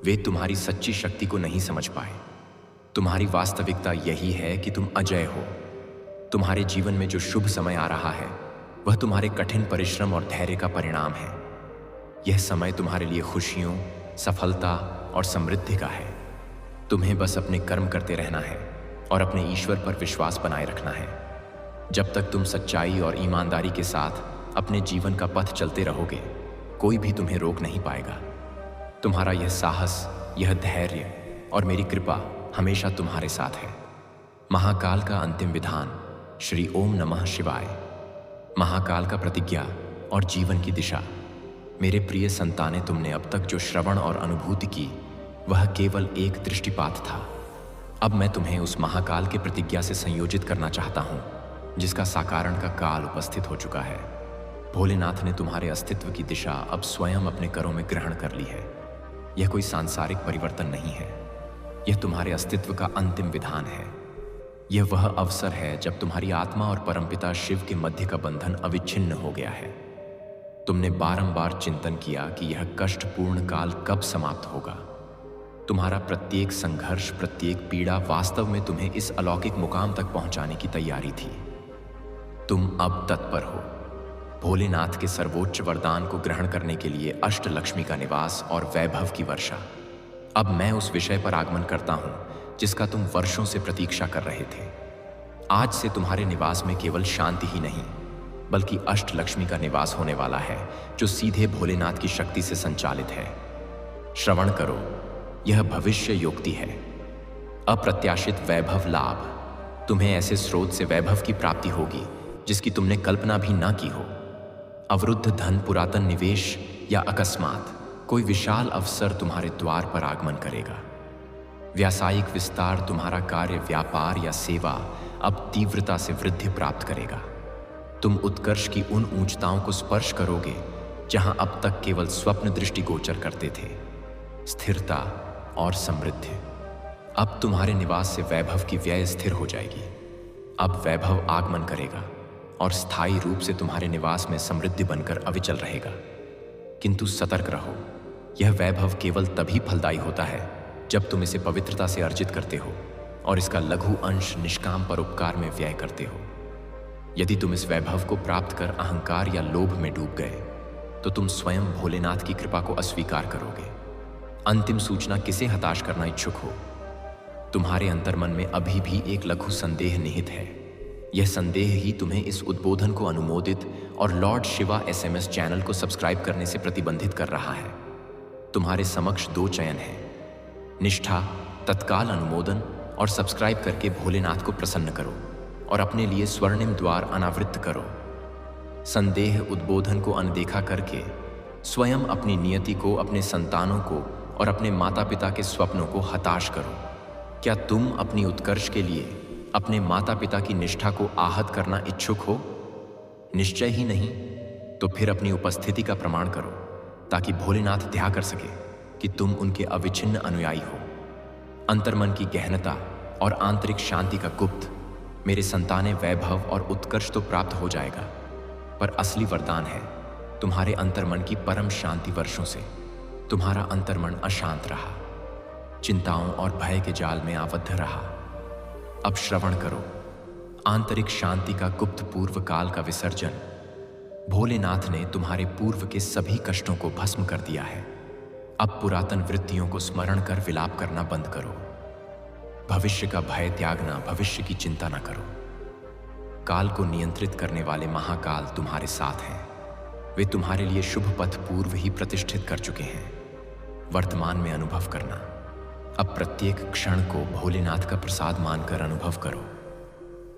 वे तुम्हारी सच्ची शक्ति को नहीं समझ पाए। तुम्हारी वास्तविकता यही है कि तुम अजय हो। तुम्हारे जीवन में जो शुभ समय आ रहा है वह तुम्हारे कठिन परिश्रम और धैर्य का परिणाम है। यह समय तुम्हारे लिए खुशियों, सफलता और समृद्धि का है। तुम्हें बस अपने कर्म करते रहना है और अपने ईश्वर पर विश्वास बनाए रखना है। जब तक तुम सच्चाई और ईमानदारी के साथ अपने जीवन का पथ चलते रहोगे, कोई भी तुम्हें रोक नहीं पाएगा। तुम्हारा यह साहस, यह धैर्य और मेरी कृपा हमेशा तुम्हारे साथ है। महाकाल का अंतिम विधान श्री ओम नमः शिवाय। महाकाल का प्रतिज्ञा और जीवन की दिशा। मेरे प्रिय संतानें, तुमने अब तक जो श्रवण और अनुभूति की वह केवल एक दृष्टिपात था। अब मैं तुम्हें उस महाकाल की प्रतिज्ञा से संयोजित करना चाहता हूँ जिसका साकारण का काल उपस्थित हो चुका है। भोलेनाथ ने तुम्हारे अस्तित्व की दिशा अब स्वयं अपने करों में ग्रहण कर ली है। यह कोई सांसारिक परिवर्तन नहीं है, यह तुम्हारे अस्तित्व का अंतिम विधान है। यह वह अवसर है जब तुम्हारी आत्मा और परमपिता शिव के मध्य का बंधन अविच्छिन्न हो गया है। तुमने बारंबार चिंतन किया कि यह कष्टपूर्ण काल कब समाप्त होगा। तुम्हारा प्रत्येक संघर्ष, प्रत्येक पीड़ा वास्तव में तुम्हें इस अलौकिक मुकाम तक पहुंचाने की तैयारी थी। तुम अब तत्पर हो भोलेनाथ के सर्वोच्च वरदान को ग्रहण करने के लिए। अष्टलक्ष्मी का निवास और वैभव की वर्षा। अब मैं उस विषय पर आगमन करता हूं जिसका तुम वर्षों से प्रतीक्षा कर रहे थे। आज से तुम्हारे निवास में केवल शांति ही नहीं बल्कि अष्टलक्ष्मी का निवास होने वाला है, जो सीधे भोलेनाथ की शक्ति से संचालित है। श्रवण करो, यह भविष्य योक्ति है। अप्रत्याशित वैभव लाभ। तुम्हें ऐसे स्रोत से वैभव की प्राप्ति होगी जिसकी तुमने कल्पना भी ना की हो। अवरुद्ध धन, पुरातन निवेश या अकस्मात कोई विशाल अवसर तुम्हारे द्वार पर आगमन करेगा। व्यावसायिक विस्तार। तुम्हारा कार्य, व्यापार या सेवा अब तीव्रता से वृद्धि प्राप्त करेगा। तुम उत्कर्ष की उन ऊंचताओं को स्पर्श करोगे जहां अब तक केवल स्वप्न दृष्टि गोचर करते थे। स्थिरता और समृद्धि। अब तुम्हारे निवास से वैभव की व्यय स्थिर हो जाएगी। अब वैभव आगमन करेगा और स्थायी रूप से तुम्हारे निवास में समृद्धि बनकर अविचल रहेगा। किंतु सतर्क रहो, यह वैभव केवल तभी फलदायी होता है जब तुम इसे पवित्रता से अर्जित करते हो और इसका लघु अंश निष्काम परोपकार में व्यय करते हो। यदि तुम इस वैभव को प्राप्त कर अहंकार या लोभ में डूब गए तो तुम स्वयं भोलेनाथ की कृपा को अस्वीकार करोगे। अंतिम सूचना किसे हताश करना इच्छुक हो, तुम्हारे अंतर्मन में अभी भी एक लघु संदेह निहित है। यह संदेह ही तुम्हें इस उद्बोधन को अनुमोदित और लॉर्ड शिवा SMS चैनल को सब्सक्राइब करने से प्रतिबंधित कर रहा है। तुम्हारे समक्ष 2 चयन हैं, निष्ठा, तत्काल अनुमोदन और सब्सक्राइब करके भोलेनाथ को प्रसन्न करो और अपने लिए स्वर्णिम द्वार अनावृत करो। संदेह उद्बोधन को अनदेखा करके स्वयं अपनी नियति को, अपने संतानों को और अपने माता पिता के स्वप्नों को हताश करो। क्या तुम अपनी उत्कर्ष के लिए अपने माता पिता की निष्ठा को आहत करना इच्छुक हो? निश्चय ही नहीं तो फिर अपनी उपस्थिति का प्रमाण करो ताकि भोलेनाथ ध्यान कर सके कि तुम उनके अविच्छिन्न अनुयायी हो। अंतर्मन की गहनता और आंतरिक शांति का गुप्त। मेरे संतानें, वैभव और उत्कर्ष तो प्राप्त हो जाएगा, पर असली वरदान है तुम्हारे अंतर्मन की परम शांति वर्षों से। तुम्हारा अंतर्मन अशांत रहा, चिंताओं और भय के जाल में आबद्ध रहा। अब श्रवण करो आंतरिक शांति का गुप्त पूर्व काल का विसर्जन। भोलेनाथ ने तुम्हारे पूर्व के सभी कष्टों को भस्म कर दिया है। अब पुरातन वृत्तियों को स्मरण कर विलाप करना बंद करो। भविष्य का भय त्यागना, भविष्य की चिंता न करो। काल को नियंत्रित करने वाले महाकाल तुम्हारे साथ हैं। वे तुम्हारे लिए शुभ पथ पूर्व ही प्रतिष्ठित कर चुके हैं। वर्तमान में अनुभव करना। अब प्रत्येक क्षण को भोलेनाथ का प्रसाद मानकर अनुभव करो।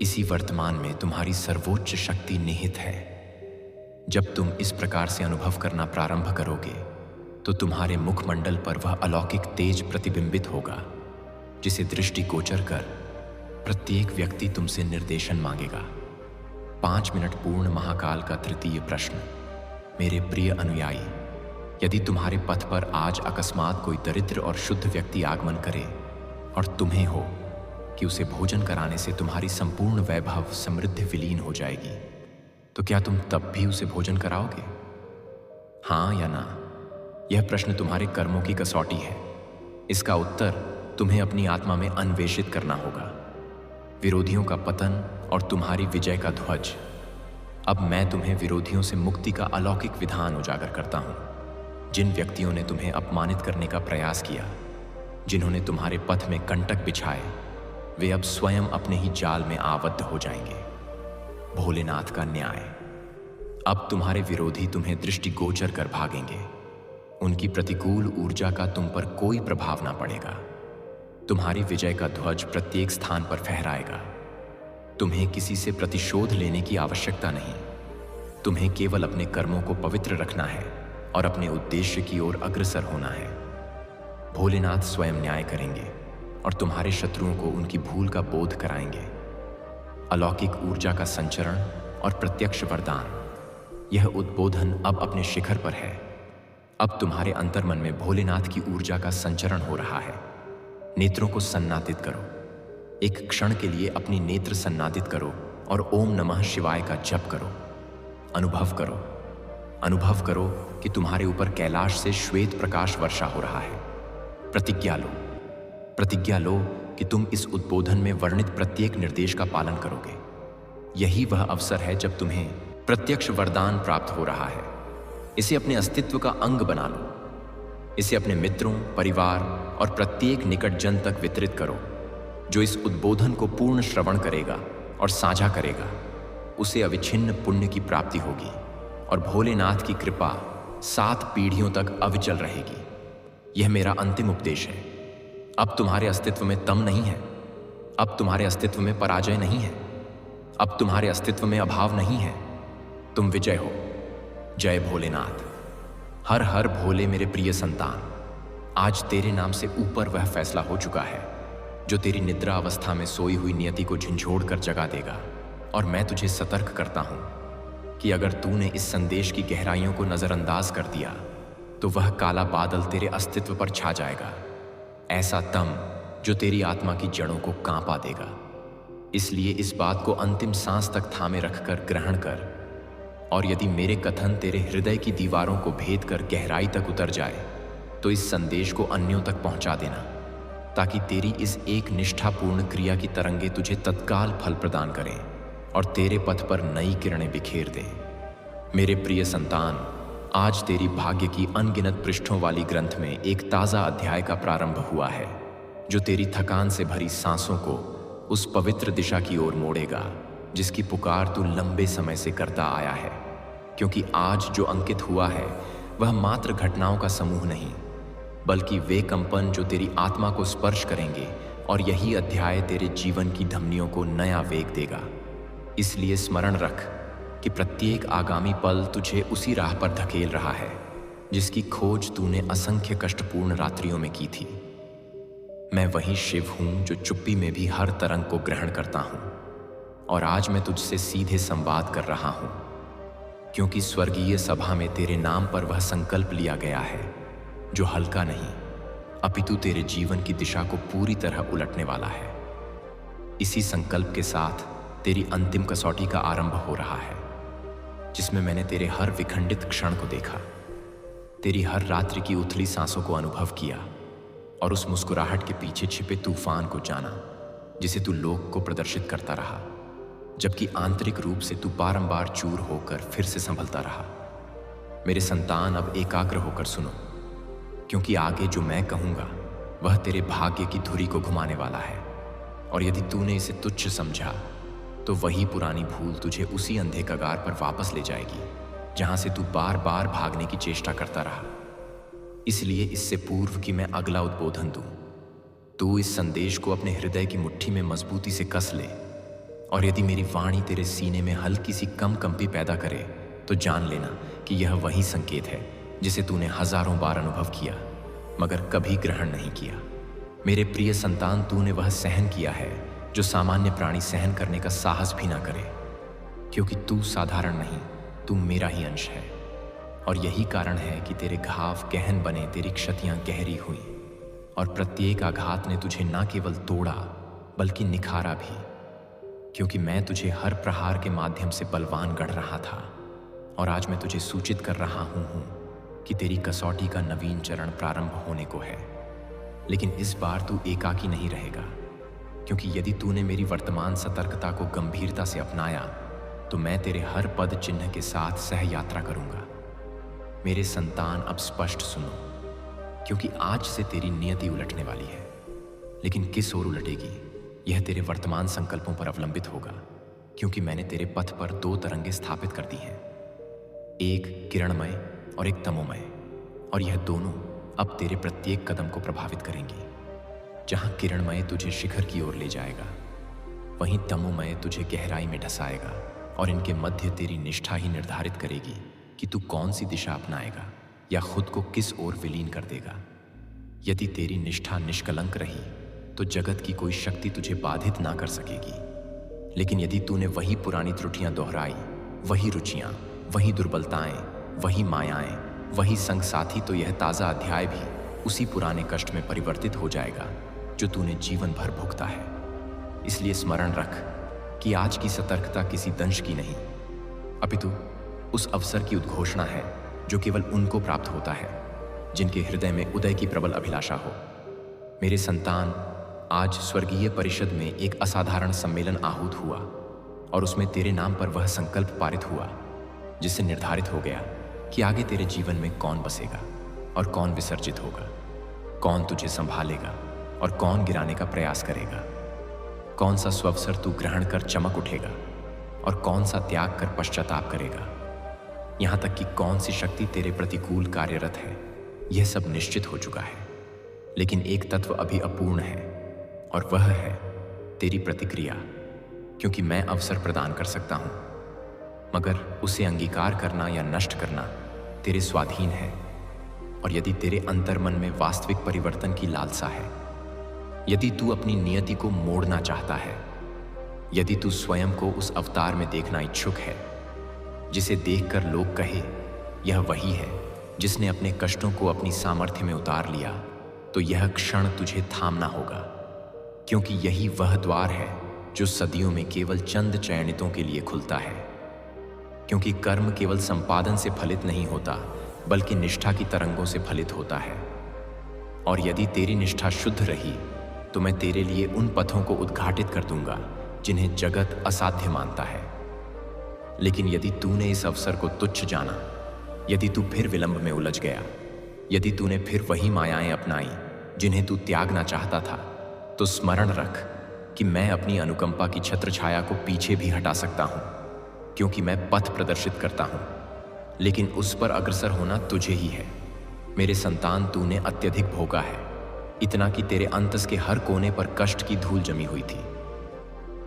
इसी वर्तमान में तुम्हारी सर्वोच्च शक्ति निहित है। जब तुम इस प्रकार से अनुभव करना प्रारंभ करोगे तो तुम्हारे मुखमंडल पर वह अलौकिक तेज प्रतिबिंबित होगा जिसे दृष्टिगोचर कर प्रत्येक व्यक्ति तुमसे निर्देशन मांगेगा। 5 मिनट पूर्ण महाकाल का तृतीय प्रश्न। मेरे प्रिय अनुयायी, यदि तुम्हारे पथ पर आज अकस्मात कोई दरिद्र और शुद्ध व्यक्ति आगमन करे और तुम्हें हो कि उसे भोजन कराने से तुम्हारी संपूर्ण वैभव समृद्धि विलीन हो जाएगी, तो क्या तुम तब भी उसे भोजन कराओगे? हाँ या ना? यह प्रश्न तुम्हारे कर्मों की कसौटी है। इसका उत्तर तुम्हें अपनी आत्मा में अन्वेषित करना होगा। विरोधियों का पतन और तुम्हारी विजय का ध्वज। अब मैं तुम्हें विरोधियों से मुक्ति का अलौकिक विधान उजागर करता हूं। जिन व्यक्तियों ने तुम्हें अपमानित करने का प्रयास किया, जिन्होंने तुम्हारे पथ में कंटक बिछाए, वे अब स्वयं अपने ही जाल में आबद्ध हो जाएंगे। भोलेनाथ का न्याय। अब तुम्हारे विरोधी तुम्हें दृष्टिगोचर कर भागेंगे। उनकी प्रतिकूल ऊर्जा का तुम पर कोई प्रभाव ना पड़ेगा। तुम्हारी विजय का ध्वज प्रत्येक स्थान पर फहराएगा। तुम्हें किसी से प्रतिशोध लेने की आवश्यकता नहीं। तुम्हें केवल अपने कर्मों को पवित्र रखना है और अपने उद्देश्य की ओर अग्रसर होना है। भोलेनाथ स्वयं न्याय करेंगे और तुम्हारे शत्रुओं को उनकी भूल का बोध कराएंगे। अलौकिक ऊर्जा का संचरण और प्रत्यक्ष वरदान। यह उद्बोधन अब अपने शिखर पर है। अब तुम्हारे अंतर्मन में भोलेनाथ की ऊर्जा का संचरण हो रहा है। नेत्रों को सन्नादित करो। एक क्षण के लिए अपनी नेत्र सन्नादित करो और ओम नमः शिवाय का जप करो। अनुभव करो, अनुभव करो कि तुम्हारे ऊपर कैलाश से श्वेत प्रकाश वर्षा हो रहा है। प्रतिज्ञा लो, प्रतिज्ञा लो कि तुम इस उद्बोधन में वर्णित प्रत्येक निर्देश का पालन करोगे। यही वह अवसर है जब तुम्हें प्रत्यक्ष वरदान प्राप्त हो रहा है। इसे अपने अस्तित्व का अंग बना लो। इसे अपने मित्रों, परिवार और प्रत्येक निकट जन तक वितरित करो। जो इस उद्बोधन को पूर्ण श्रवण करेगा और साझा करेगा, उसे अविच्छिन्न पुण्य की प्राप्ति होगी और भोलेनाथ की कृपा 7 पीढ़ियों तक अविचल रहेगी। यह मेरा अंतिम उपदेश है। अब तुम्हारे अस्तित्व में तम नहीं है। अब तुम्हारे अस्तित्व में पराजय नहीं है। अब तुम्हारे अस्तित्व में अभाव नहीं है। तुम विजय हो। जय भोलेनाथ। हर हर भोले मेरे प्रिय संतान। आज तेरे नाम से ऊपर वह फैसला हो चुका है जो तेरी निद्रा अवस्था में सोई हुई नियति को झंझोड़ कर जगा देगा। और मैं तुझे सतर्क करता हूं कि अगर तूने इस संदेश की गहराइयों को नजरअंदाज कर दिया तो वह काला बादल तेरे अस्तित्व पर छा जाएगा। ऐसा दम जो तेरी आत्मा की जड़ों को कांपा देगा। इसलिए इस बात को अंतिम सांस तक थामे रखकर ग्रहण कर। और यदि मेरे कथन तेरे हृदय की दीवारों को भेद कर गहराई तक उतर जाए तो इस संदेश को अन्यों तक पहुंचा देना, ताकि तेरी इस एक निष्ठापूर्ण क्रिया की तरंगे तुझे तत्काल फल प्रदान करें और तेरे पथ पर नई किरणें बिखेर दें। मेरे प्रिय संतान, आज तेरी भाग्य की अनगिनत पृष्ठों वाली ग्रंथ में एक ताज़ा अध्याय का प्रारंभ हुआ है जो तेरी थकान से भरी सांसों को उस पवित्र दिशा की ओर मोड़ेगा जिसकी पुकार तू लंबे समय से करता आया है। क्योंकि आज जो अंकित हुआ है वह मात्र घटनाओं का समूह नहीं, बल्कि वे कंपन जो तेरी आत्मा को स्पर्श करेंगे, और यही अध्याय तेरे जीवन की धमनियों को नया वेग देगा। इसलिए स्मरण रख कि प्रत्येक आगामी पल तुझे उसी राह पर धकेल रहा है जिसकी खोज तूने असंख्य कष्टपूर्ण रात्रियों में की थी। मैं वही शिव हूं जो चुप्पी में भी हर तरंग को ग्रहण करता हूं, और आज मैं तुझसे सीधे संवाद कर रहा हूं क्योंकि स्वर्गीय सभा में तेरे नाम पर वह संकल्प लिया गया है जो हल्का नहीं, अपितु तेरे जीवन की दिशा को पूरी तरह उलटने वाला है। इसी संकल्प के साथ तेरी अंतिम कसौटी का आरंभ हो रहा है, जिसमें मैंने तेरे हर विखंडित क्षण को देखा। तेरी हर रात्रि की उथली सांसों को अनुभव किया और उस मुस्कुराहट के पीछे छिपे तूफान को जाना जिसे तू लोक को प्रदर्शित करता रहा, जबकि आंतरिक रूप से तू बारंबार चूर होकर फिर से संभलता रहा। मेरे संतान, अब एकाग्र होकर सुनो, क्योंकि आगे जो मैं कहूंगा वह तेरे भाग्य की धुरी को घुमाने वाला है। और यदि तूने इसे तुच्छ समझा तो वही पुरानी भूल तुझे उसी अंधे कगार पर वापस ले जाएगी जहां से तू बार बार भागने की चेष्टा करता रहा। इसलिए इससे पूर्व कि मैं अगला उद्बोधन दूं, तू इस संदेश को अपने हृदय की मुट्ठी में मजबूती से कस ले। और यदि मेरी वाणी तेरे सीने में हल्की सी कंपी पैदा करे तो जान लेना कि यह वही संकेत है जिसे तूने हजारों बार अनुभव किया मगर कभी ग्रहण नहीं किया। मेरे प्रिय संतान, तूने वह सहन किया है जो सामान्य प्राणी सहन करने का साहस भी ना करे, क्योंकि तू साधारण नहीं, तू मेरा ही अंश है। और यही कारण है कि तेरे घाव गहन बने, तेरी क्षतियां गहरी हुई और प्रत्येक आघात ने तुझे ना केवल तोड़ा बल्कि निखारा भी, क्योंकि मैं तुझे हर प्रहार के माध्यम से बलवान गढ़ रहा था। और आज मैं तुझे सूचित कर रहा हूं कि तेरी कसौटी का नवीन चरण प्रारंभ होने को है। लेकिन इस बार तू एकाकी नहीं रहेगा, क्योंकि यदि तूने मेरी वर्तमान सतर्कता को गंभीरता से अपनाया तो मैं तेरे हर पद चिन्ह के साथ सह यात्रा करूंगा। मेरे संतान, अब स्पष्ट सुनो, क्योंकि आज से तेरी नियति उलटने वाली है। लेकिन किस ओर उलटेगी यह तेरे वर्तमान संकल्पों पर अवलंबित होगा, क्योंकि मैंने तेरे पथ पर 2 तरंगे स्थापित कर दी हैं, एक किरणमय और एक तमोमय। और यह दोनों अब तेरे प्रत्येक कदम को प्रभावित करेंगी। जहां किरणमय तुझे शिखर की ओर ले जाएगा, वहीं तमोमय तुझे गहराई में ढसाएगा और इनके मध्य तेरी निष्ठा ही निर्धारित करेगी कि तू कौन सी दिशा अपनाएगा या खुद को किस ओर विलीन कर देगा। यदि तेरी निष्ठा निष्कलंक रही तो जगत की कोई शक्ति तुझे बाधित ना कर सकेगी। लेकिन यदि तूने वही पुरानी त्रुटियां दोहराई, वही रुचियां, वही दुर्बलताएं, वही मायाएं, वही संग साथी, तो यह ताजा अध्याय भी उसी पुराने कष्ट में परिवर्तित हो जाएगा जो तूने जीवन भर भुगता है। इसलिए स्मरण रख कि आज की सतर्कता किसी दंश की नहीं, अपितु उस अवसर की उद्घोषणा है जो केवल उनको प्राप्त होता है जिनके हृदय में उदय की प्रबल अभिलाषा हो। मेरे संतान, आज स्वर्गीय परिषद में एक असाधारण सम्मेलन आहूत हुआ और उसमें तेरे नाम पर वह संकल्प पारित हुआ जिससे निर्धारित हो गया कि आगे तेरे जीवन में कौन बसेगा और कौन विसर्जित होगा, कौन तुझे संभालेगा और कौन गिराने का प्रयास करेगा, कौन सा स्वअवसर तू ग्रहण कर चमक उठेगा और कौन सा त्याग कर पश्चाताप करेगा, यहां तक कि कौन सी शक्ति तेरे प्रतिकूल कार्यरत है, यह सब निश्चित हो चुका है। लेकिन एक तत्व अभी अपूर्ण है और वह है तेरी प्रतिक्रिया, क्योंकि मैं अवसर प्रदान कर सकता हूं मगर उसे अंगीकार करना या नष्ट करना तेरे स्वाधीन है। और यदि तेरे अंतर्मन में वास्तविक परिवर्तन की लालसा है, यदि तू अपनी नियति को मोड़ना चाहता है, यदि तू स्वयं को उस अवतार में देखना इच्छुक है जिसे देखकर लोग कहे यह वही है जिसने अपने कष्टों को अपनी सामर्थ्य में उतार लिया, तो यह क्षण तुझे थामना होगा, क्योंकि यही वह द्वार है जो सदियों में केवल चंद चयनितों के लिए खुलता है। क्योंकि कर्म केवल संपादन से फलित नहीं होता बल्कि निष्ठा की तरंगों से फलित होता है। और यदि तेरी निष्ठा शुद्ध रही तो मैं तेरे लिए उन पथों को उद्घाटित कर दूंगा जिन्हें जगत असाध्य मानता है। लेकिन यदि तूने इस अवसर को तुच्छ जाना, यदि तू फिर विलंब में उलझ गया, यदि तूने फिर वही मायाएं अपनाई जिन्हें तू त्यागना चाहता था, तो स्मरण रख कि मैं अपनी अनुकंपा की छत्रछाया को पीछे भी हटा सकता हूं, क्योंकि मैं पथ प्रदर्शित करता हूं। लेकिन उस पर अग्रसर होना तुझे ही है। मेरे संतान, तूने अत्यधिक भोगा है, इतना कि तेरे अंतस के हर कोने पर कष्ट की धूल जमी हुई थी।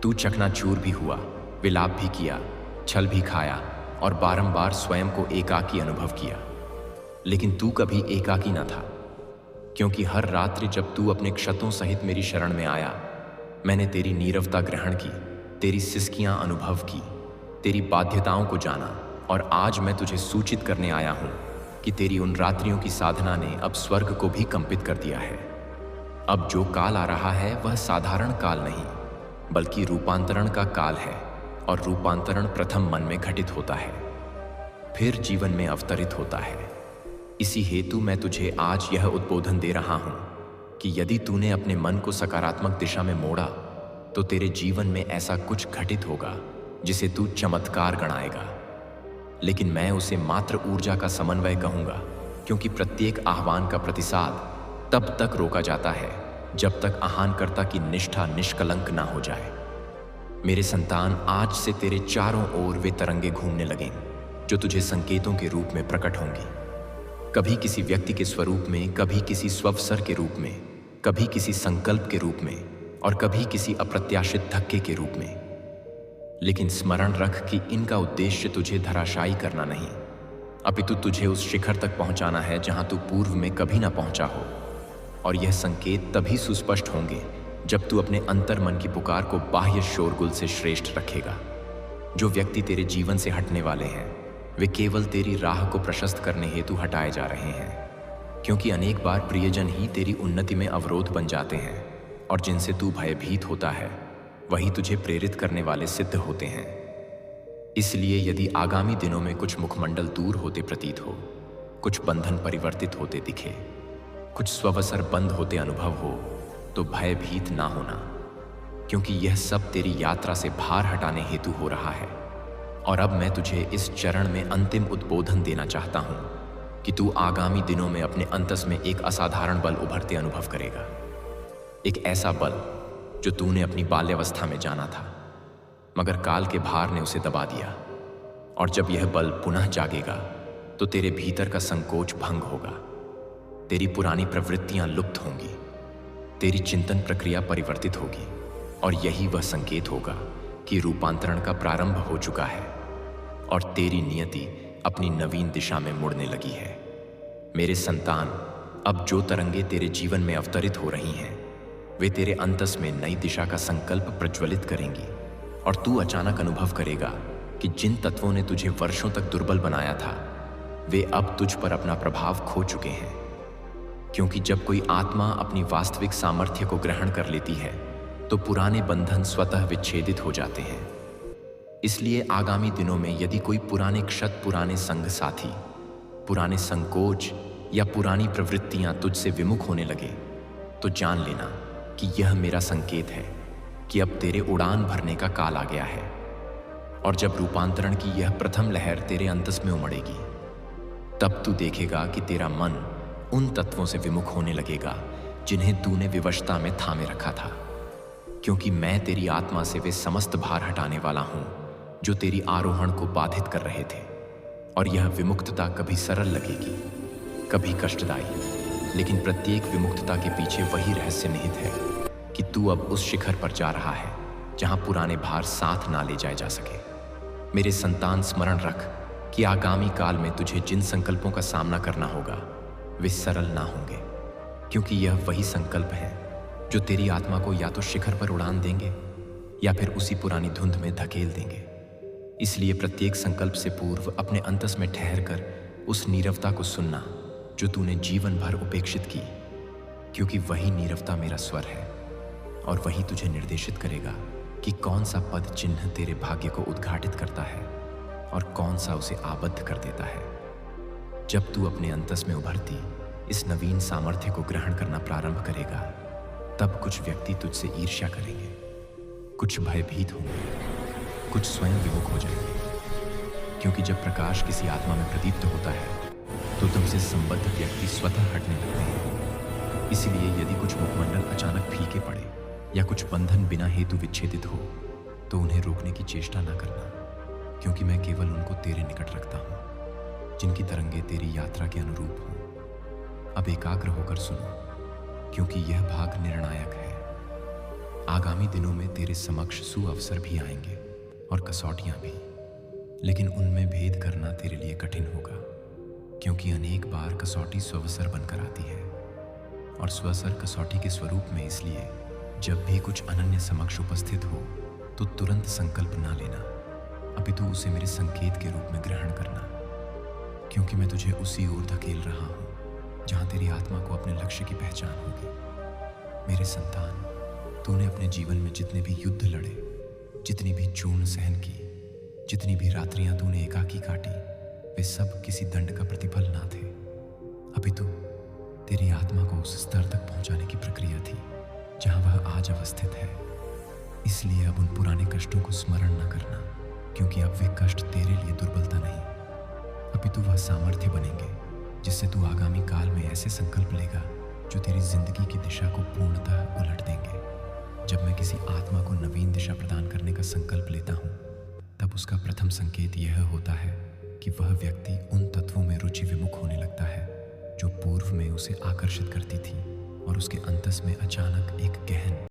तू चकनाचूर भी हुआ, विलाप भी किया, छल भी खाया और बारंबार स्वयं को एकाकी अनुभव किया। लेकिन तू कभी एकाकी न था, क्योंकि हर रात्रि जब तू अपने क्षतों सहित मेरी शरण में आया, मैंने तेरी नीरवता ग्रहण की, तेरी सिसकियां अनुभव की, तेरी बाध्यताओं को जाना। और आज मैं तुझे सूचित करने आया हूं कि तेरी उन रात्रियों की साधना ने अब स्वर्ग को भी कंपित कर दिया है। अब जो काल आ रहा है वह साधारण काल नहीं, बल्कि रूपांतरण का काल है। और रूपांतरण प्रथम मन में घटित होता है, फिर जीवन में अवतरित होता है। इसी हेतु मैं तुझे आज यह उद्बोधन दे रहा हूं कि यदि तूने अपने मन को सकारात्मक दिशा में मोड़ा तो तेरे जीवन में ऐसा कुछ घटित होगा जिसे तू चमत्कार गणाएगा। लेकिन मैं उसे मात्र ऊर्जा का समन्वय कहूंगा, क्योंकि प्रत्येक आह्वान का प्रतिसाद तब तक रोका जाता है जब तक आह्वानकर्ता की निष्ठा निष्कलंक ना हो जाए। मेरे संतान, आज से तेरे चारों ओर वे तरंगे घूमने लगें जो तुझे संकेतों के रूप में प्रकट होंगी। कभी किसी व्यक्ति के स्वरूप में, कभी किसी स्ववसर के रूप में, कभी किसी संकल्प के रूप में और कभी किसी अप्रत्याशित धक्के के रूप में। लेकिन स्मरण रख कि इनका उद्देश्य तुझे धराशायी करना नहीं, अपितु तुझे उस शिखर तक पहुंचाना है जहां तू पूर्व में कभी ना पहुंचा हो। और यह संकेत तभी सुस्पष्ट होंगे जब तू अपने अंतर मन की पुकार को बाह्य शोरगुल से श्रेष्ठ रखेगा। जो व्यक्ति तेरे जीवन से हटने वाले हैं वे केवल तेरी राह को प्रशस्त करने हेतु हटाए जा रहे हैं, क्योंकि अनेक बार प्रियजन ही तेरी उन्नति में अवरोध बन जाते हैं और जिनसे तू भयभीत होता है वही तुझे प्रेरित करने वाले सिद्ध होते हैं। इसलिए यदि आगामी दिनों में कुछ मुखमंडल दूर होते प्रतीत हो, कुछ बंधन परिवर्तित होते दिखे, कुछ स्ववसर बंद होते अनुभव हो, तो भयभीत ना होना, क्योंकि यह सब तेरी यात्रा से भार हटाने हेतु हो रहा है। और अब मैं तुझे इस चरण में अंतिम उद्बोधन देना चाहता हूं कि तू आगामी दिनों में अपने अंतस में एक असाधारण बल उभरते अनुभव करेगा। एक ऐसा बल जो तूने अपनी बाल्यावस्था में जाना था, मगर काल के भार ने उसे दबा दिया। और जब यह बल पुनः जागेगा तो तेरे भीतर का संकोच भंग होगा, तेरी पुरानी प्रवृत्तियां लुप्त होंगी, तेरी चिंतन प्रक्रिया परिवर्तित होगी और यही वह संकेत होगा कि रूपांतरण का प्रारंभ हो चुका है और तेरी नियति अपनी नवीन दिशा में मुड़ने लगी है। मेरे संतान, अब जो तरंगे तेरे जीवन में अवतरित हो रही हैं वे तेरे अंतस में नई दिशा का संकल्प प्रज्वलित करेंगी और तू अचानक अनुभव करेगा कि जिन तत्वों ने तुझे वर्षों तक दुर्बल बनाया था वे अब तुझ पर अपना प्रभाव खो चुके हैं। क्योंकि जब कोई आत्मा अपनी वास्तविक सामर्थ्य को ग्रहण कर लेती है तो पुराने बंधन स्वतः विच्छेदित हो जाते हैं। इसलिए आगामी दिनों में यदि कोई पुराने क्षत, पुराने संग साथी, पुराने संकोच या पुरानी प्रवृत्तियां तुझसे विमुख होने लगे तो जान लेना कि यह मेरा संकेत है कि अब तेरे उड़ान भरने का काल आ गया है। और जब रूपांतरण की यह प्रथम लहर तेरे अंतस में उमड़ेगी तब तू देखेगा कि तेरा मन उन तत्वों से विमुख होने लगेगा जिन्हें तूने विवशता में थामे रखा था, क्योंकि मैं तेरी आत्मा से वे समस्त भार हटाने वाला हूं जो तेरी आरोहण को बाधित कर रहे थे। और यह विमुक्तता कभी सरल लगेगी, कभी कष्टदायी, लेकिन प्रत्येक विमुक्तता के पीछे वही रहस्य निहित है कि तू अब उस शिखर पर जा रहा है जहां पुराने भार साथ ना ले जाए जा सके। मेरे संतान, स्मरण रख कि आगामी काल में तुझे जिन संकल्पों का सामना करना होगा वे सरल ना होंगे, क्योंकि यह वही संकल्प हैं जो तेरी आत्मा को या तो शिखर पर उड़ान देंगे या फिर उसी पुरानी धुंध में धकेल देंगे। इसलिए प्रत्येक संकल्प से पूर्व अपने अंतस में ठहर कर उस नीरवता को सुनना जो तूने जीवन भर उपेक्षित की, क्योंकि वही नीरवता मेरा स्वर है और वही तुझे निर्देशित करेगा कि कौन सा पद चिन्ह तेरे भाग्य को उद्घाटित करता है और कौन सा उसे आबद्ध कर देता है। जब तू अपने अंतस में उभरती इस नवीन सामर्थ्य को ग्रहण करना प्रारंभ करेगा तब कुछ व्यक्ति तुझसे ईर्ष्या करेंगे, कुछ भयभीत होंगे, कुछ स्वयं विमुख हो जाएंगे, क्योंकि जब प्रकाश किसी आत्मा में प्रदीप्त होता है तो तुमसे संबद्ध व्यक्ति स्वतः हटने लगते हैं। इसलिए यदि कुछ मुखमंडल अचानक फीके पड़े या कुछ बंधन बिना हेतु विच्छेदित हो तो उन्हें रोकने की चेष्टा ना करना, क्योंकि मैं केवल उनको तेरे निकट रखता हूं जिनकी तरंगे तेरी यात्रा के अनुरूप हों। अब एकाग्र होकर सुनो, क्योंकि यह भाग निर्णायक है। आगामी दिनों में तेरे समक्ष सुअवसर भी आएंगे और कसौटियां भी, लेकिन उनमें भेद करना तेरे लिए कठिन होगा, क्योंकि अनेक बार कसौटी स्ववसर बनकर आती है और स्वसर कसौटी के स्वरूप में। इसलिए जब भी कुछ अनन्य समक्ष उपस्थित हो तो तुरंत संकल्प ना लेना, अपितु उसे मेरे संकेत के रूप में ग्रहण करना, क्योंकि मैं तुझे उसी ओर धकेल रहा हूं जहां तेरी आत्मा को अपने लक्ष्य की पहचान होगी। मेरे संतान, तूने अपने जीवन में जितने भी युद्ध लड़े, जितनी भी चूर्ण सहन की, जितनी भी रात्रियां तूने एकाकी काटी, वे सब किसी दंड का प्रतिफल ना थे। अपितु तेरी आत्मा को उस स्तर तक पहुंचाने की प्रक्रिया थी जहां वह आज अवस्थित है। इसलिए अब उन पुराने कष्टों को स्मरण न करना, क्योंकि अब वे कष्ट तेरे लिए दुर्बलता नहीं, अपितु वह सामर्थ्य बनेंगे जिससे तू आगामी काल में ऐसे संकल्प लेगा जो तेरी जिंदगी की दिशा को पूर्णतः उलट देंगे। जब मैं किसी आत्मा को नवीन दिशा प्रदान करने का संकल्प लेता हूँ, तब उसका प्रथम संकेत यह होता है कि वह व्यक्ति उन तत्वों में रुचि विमुख होने लगता है जो पूर्व में उसे आकर्षित करती थी, और उसके अंतस में अचानक एक गहन